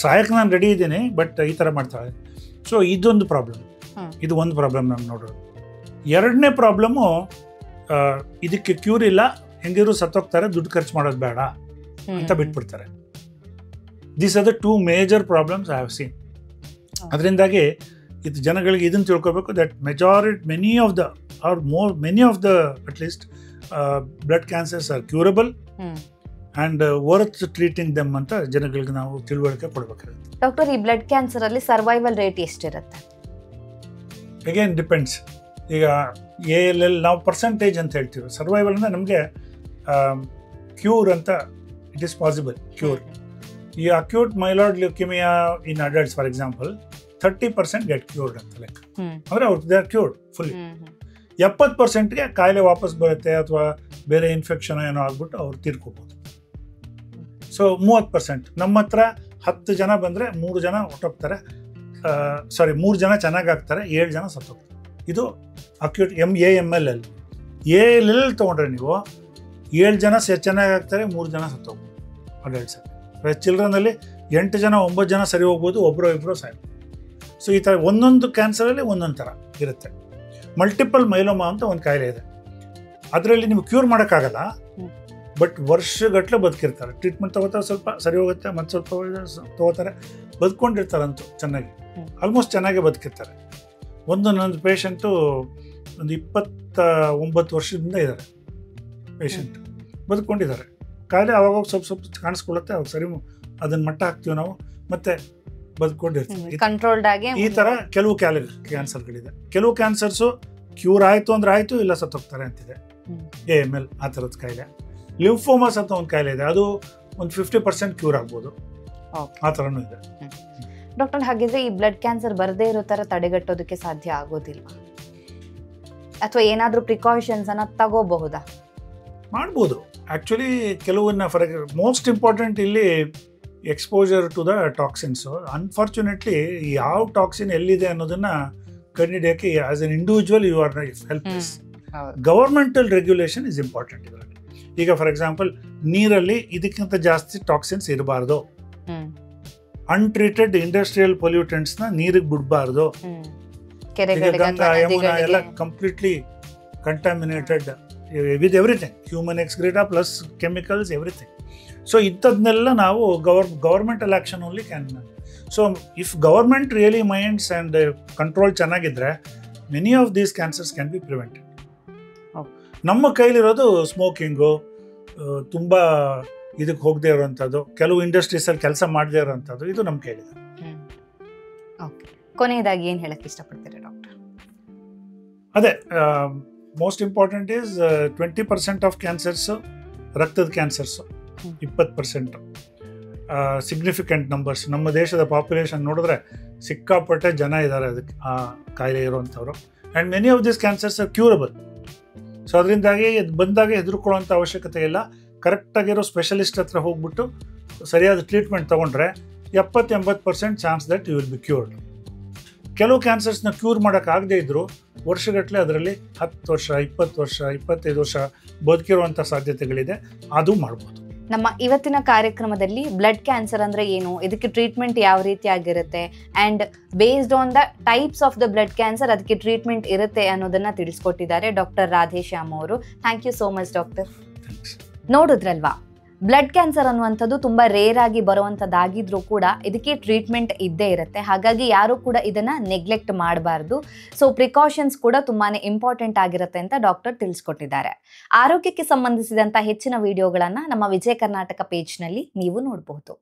ಸಾಯಕ್ಕೆ ನಾನು ರೆಡಿ ಇದ್ದೀನಿ, ಬಟ್ ಈ ಥರ ಮಾಡ್ತಾಳೆ. ಸೊ ಇದೊಂದು ಪ್ರಾಬ್ಲಮ್, ಇದು ಒಂದು ಪ್ರಾಬ್ಲಮ್ ನಾನು ನೋಡೋದು. ಎರಡನೇ ಪ್ರಾಬ್ಲಮ್ಮು, ಇದಕ್ಕೆ ಕ್ಯೂರ್ ಇಲ್ಲ, ಹೆಂಗಿದ್ರು ಸತ್ತೋಗ್ತಾರೆ, ದುಡ್ಡು ಖರ್ಚು ಮಾಡೋದು ಬೇಡ ಅಂತ ಬಿಟ್ಬಿಡ್ತಾರೆ. These are the 2 major problems I have seen. ಅದರಿಂದಾಗಿ ಇದು ಜನಗಳಿಗೆ ಇದನ್ನು ತಿಳ್ಕೊಬೇಕು, that many of the at least blood cancers are curable and worth treating them ಅಂತ ಜನಗಳಿಗೆ ನಾವು ತಿಳುವಳಿಕೆ ಕೊಡಬೇಕಾಗುತ್ತೆ. ಡಾಕ್ಟರ್, ಈ ಬ್ಲಡ್ ಕ್ಯಾನ್ಸರ್ ಅಲ್ಲಿ ಸರ್ವೈವಲ್ ರೇಟ್ ಎಷ್ಟಿರುತ್ತೆ? Again depends. ಈಗ ALL ನಾವು ಪರ್ಸೆಂಟೇಜ್ ಅಂತ ಹೇಳ್ತೀವಿ. ಸರ್ವೈವಲ್ ಅಂದರೆ ನಮಗೆ ಕ್ಯೂರ್ ಅಂತ ಇಟ್ ಈಸ್ ಪಾಸಿಬಲ್ ಕ್ಯೂರ್. ಈ acute myeloid leukaemia in adults for example 30% get cured ಅಂತ ಲೆಕ್ಕ. ಅಂದರೆ ಅವ್ರು ದೇ ಆರ್ ಕ್ಯೂರ್ಡ್ ಫುಲ್ಲಿ. 70%ಗೆ ಕಾಯಿಲೆ ವಾಪಸ್ ಬರುತ್ತೆ, ಅಥವಾ ಬೇರೆ ಇನ್ಫೆಕ್ಷನ್ ಏನೋ ಆಗ್ಬಿಟ್ಟು ಅವ್ರು ತೀರ್ಕೋಬೋದು. ಸೊ 30%. ನಮ್ಮ ಹತ್ರ 10 ಜನ ಬಂದರೆ 3 ಜನ ಹೊಟ್ಟೋಗ್ತಾರೆ, 3 ಜನ ಚೆನ್ನಾಗಿ ಆಗ್ತಾರೆ, 7 ಜನ ಸತ್ತೋಗ್ತಾರೆ. ಇದು ಅಕ್ಯೂಟ್ AML. ALL ತೊಗೊಂಡ್ರೆ ನೀವು 7 ಜನ ಚೆನ್ನಾಗಿ ಆಗ್ತಾರೆ, 3 ಜನ ಸತ್ತೋಗ್ಬೋದು ಅಡಲ್ಟ್ಸ್. ಚಿಲ್ಡ್ರನಲ್ಲಿ 8 ಜನ 9 ಜನ ಸರಿ ಹೋಗ್ಬೋದು, ಒಬ್ಬರು ಸಾಯ್ಬೋದು. ಸೊ ಈ ಥರ ಒಂದೊಂದು ಕ್ಯಾನ್ಸರಲ್ಲಿ ಒಂದೊಂದು ಥರ ಇರುತ್ತೆ. ಮಲ್ಟಿಪಲ್ ಮೈಲೋಮಾ ಅಂತ ಒಂದು ಕಾಯಿಲೆ ಇದೆ, ಅದರಲ್ಲಿ ನೀವು ಕ್ಯೂರ್ ಮಾಡೋಕ್ಕಾಗಲ್ಲ, ಬಟ್ ವರ್ಷಗಟ್ಟಲೆ ಬದುಕಿರ್ತಾರೆ. ಟ್ರೀಟ್ಮೆಂಟ್ ತೊಗೋತಾರೆ, ಸ್ವಲ್ಪ ಸರಿ ಹೋಗುತ್ತೆ, ಮತ್ತು ಸ್ವಲ್ಪ ತೊಗೋತಾರೆ, ಬದುಕೊಂಡಿರ್ತಾರಂತೂ ಚೆನ್ನಾಗಿ, ಆಲ್ಮೋಸ್ಟ್ ಚೆನ್ನಾಗೇ ಬದುಕಿರ್ತಾರೆ. ನಂದು ಪೇಷಂಟು ಒಂದು 29 ವರ್ಷದಿಂದ ಇದ್ದಾರೆ ಪೇಷಂಟ್, ಬದುಕೊಂಡಿದ್ದಾರೆ. ಕಾಯಿಲೆ ಅವಾಗ ಸ್ವಲ್ಪ ಕಾಣಿಸ್ಕೊಳ್ಳುತ್ತೆ, ಅವಾಗ ಸರಿ ಅದನ್ನು ಮಟ್ಟ ಹಾಕ್ತೀವಿ ನಾವು, ಮತ್ತೆ ಬದುಕೊಂಡಿರ್ತೀವಿ. ಕಂಟ್ರೋಲ್ಡ್ ಆಗಿ. ಈ ಥರ ಕೆಲವು ಕ್ಯಾನ್ಸರ್ಗಳಿದೆ. ಕೆಲವು ಕ್ಯಾನ್ಸರ್ಸು ಕ್ಯೂರ್ ಆಯಿತು ಅಂದರೆ ಆಯಿತು, ಇಲ್ಲ ಸತ್ತೋಗ್ತಾರೆ ಅಂತಿದೆ. AML ಆ ಥರದ ಕಾಯಿಲೆ. ಲಿಂಫೋಮಾಸ್ ಅಂತ ಒಂದು ಕಾಯಿಲೆ ಇದೆ, ಅದು ಒಂದು 50% ಕ್ಯೂರ್ ಆಗ್ಬೋದು, ಆ ಥರನೂ ಇದೆ. ಡಾಕ್ಟರ್, ಹಾಗಿದ್ರೆ ಈ ಬ್ಲಡ್ ಕ್ಯಾನ್ಸರ್ ಬರದೇ ಇರೋ ಥರ ತಡೆಗಟ್ಟೋದಕ್ಕೆ ಸಾಧ್ಯ ಆಗೋದಿಲ್ವಾ? ಅಥವಾ ಏನಾದರೂ ಪ್ರಿಕಾಷನ್ಸ್ ಅನ್ನ ತಗೋಬಹುದಾ? ಮಾಡ್ಬೋದು ಆ್ಯಕ್ಚುಲಿ. ಕೆಲವನ್ನ ಮೋಸ್ಟ್ ಇಂಪಾರ್ಟೆಂಟ್ ಇಲ್ಲಿ exposure to the toxins. Unfortunately ಯಾವ ಟಾಕ್ಸಿನ್ ಎಲ್ಲಿದೆ ಅನ್ನೋದನ್ನ ಕಂಡುಹಿಡಿಯೋಕ್ಕೆ as an individual you are helpless. Governmental regulation is important ಇದರಲ್ಲಿ. ಈಗ ಫಾರ್ ಎಕ್ಸಾಂಪಲ್, ನೀರಲ್ಲಿ ಇದಕ್ಕಿಂತ ಜಾಸ್ತಿ ಟಾಕ್ಸಿನ್ಸ್ ಇರಬಾರ್ದು, ಅನ್ಟ್ರೀಟೆಡ್ ಇಂಡಸ್ಟ್ರಿಯಲ್ ಪೊಲ್ಯೂಟೆಂಟ್ಸ್ನ ನೀರಿಗೆ ಬಿಡಬಾರ್ದು. ಗಂಗಾ ಯಮುನಾ ಎಲ್ಲ completely contaminated with everything, human excreta plus chemicals everything. So ಇಂಥದ್ನೆಲ್ಲ ನಾವು governmental action only can. So if government really minds and control ಚೆನ್ನಾಗಿದ್ದರೆ many of these cancers can be prevented. ನಮ್ಮ ಕೈಲಿರೋದು smoking, ತುಂಬ ಇದಕ್ಕೆ ಹೋಗದೆ ಇರೋವಂಥದ್ದು, ಕೆಲವು ಇಂಡಸ್ಟ್ರೀಸಲ್ಲಿ ಕೆಲಸ ಮಾಡದೇ ಇರೋವಂಥದ್ದು, ಇದು ನಮ್ಮ ಕೈಲಿದೆ. ಕೊನೆಯದಾಗಿ ಏನು ಹೇಳಕ್ಕೆ ಇಷ್ಟಪಡ್ತೀರಾ ಡಾಕ್ಟರ್? ಅದೇ most important is 20% of cancers ರಕ್ತದ ಕ್ಯಾನ್ಸರ್ಸು, 20% ಸಿಗ್ನಿಫಿಕೆಂಟ್ ನಂಬರ್ಸ್. ನಮ್ಮ ದೇಶದ ಪಾಪ್ಯುಲೇಷನ್ ನೋಡಿದ್ರೆ ಸಿಕ್ಕಾಪಟ್ಟೆ ಜನ ಇದ್ದಾರೆ ಅದಕ್ಕೆ ಆ ಕಾಯಿಲೆ ಇರುವಂಥವ್ರು. And many of this cancers are curable. So ಅದರಿಂದಾಗಿ ಬಂದಾಗ ಹೆದರ್ಕೊಳ್ಳೋಂಥ ಅವಶ್ಯಕತೆ ಇಲ್ಲ. ಕರೆಕ್ಟಾಗಿರೋ ಸ್ಪೆಷಲಿಸ್ಟ್ ಹತ್ರ ಹೋಗ್ಬಿಟ್ಟು ಸರಿಯಾದ ಟ್ರೀಟ್ಮೆಂಟ್ ತೊಗೊಂಡ್ರೆ 70-80% chance that you will be cured. ಕೆಲವು ಕ್ಯಾನ್ಸರ್ಸ್ನ ಕ್ಯೂರ್ ಮಾಡೋಕ್ಕಾಗದೇ ಇದ್ದರೂ ವರ್ಷಗಟ್ಟಲೆ ಅದರಲ್ಲಿ 10 ವರ್ಷ 20 ವರ್ಷ 25 ವರ್ಷ ಬದುಕಿರುವಂಥ ಸಾಧ್ಯತೆಗಳಿದೆ, ಅದು ಮಾಡ್ಬೋದು. ನಮ್ಮ ಇವತ್ತಿನ ಕಾರ್ಯಕ್ರಮದಲ್ಲಿ ಬ್ಲಡ್ ಕ್ಯಾನ್ಸರ್ ಅಂದರೆ ಏನು, ಇದಕ್ಕೆ ಟ್ರೀಟ್ಮೆಂಟ್ ಯಾವ ರೀತಿಯಾಗಿರುತ್ತೆ, and based on the types of the blood cancer ಅದಕ್ಕೆ ಟ್ರೀಟ್ಮೆಂಟ್ ಇರುತ್ತೆ ಅನ್ನೋದನ್ನು ತಿಳಿಸ್ಕೊಟ್ಟಿದ್ದಾರೆ ಡಾಕ್ಟರ್ ರಾಧೇಶ್ಯಾಮ್ ಅವರು. Thank you so much doctor. ನೋಡಿದ್ರಲ್ವಾ, ಬ್ಲಡ್ ಕ್ಯಾನ್ಸರ್ ಅನ್ನುವಂಥದ್ದು ತುಂಬ ರೇರ್ ಆಗಿ ಬರುವಂಥದ್ದಾಗಿದ್ರೂ ಕೂಡ ಇದಕ್ಕೆ ಟ್ರೀಟ್ಮೆಂಟ್ ಇದ್ದೇ ಇರುತ್ತೆ. ಹಾಗಾಗಿ ಯಾರೂ ಕೂಡ ಇದನ್ನು ನೆಗ್ಲೆಕ್ಟ್ ಮಾಡಬಾರ್ದು. ಸೊ ಪ್ರಿಕಾಷನ್ಸ್ ಕೂಡ ತುಂಬಾ ಇಂಪಾರ್ಟೆಂಟ್ ಆಗಿರುತ್ತೆ ಅಂತ ಡಾಕ್ಟರ್ ತಿಳಿಸ್ಕೊಟ್ಟಿದ್ದಾರೆ. ಆರೋಗ್ಯಕ್ಕೆ ಸಂಬಂಧಿಸಿದಂಥ ಹೆಚ್ಚಿನ ವಿಡಿಯೋಗಳನ್ನು ನಮ್ಮ ವಿಜಯ ಕರ್ನಾಟಕ ಪೇಜ್ನಲ್ಲಿ ನೀವು ನೋಡಬಹುದು.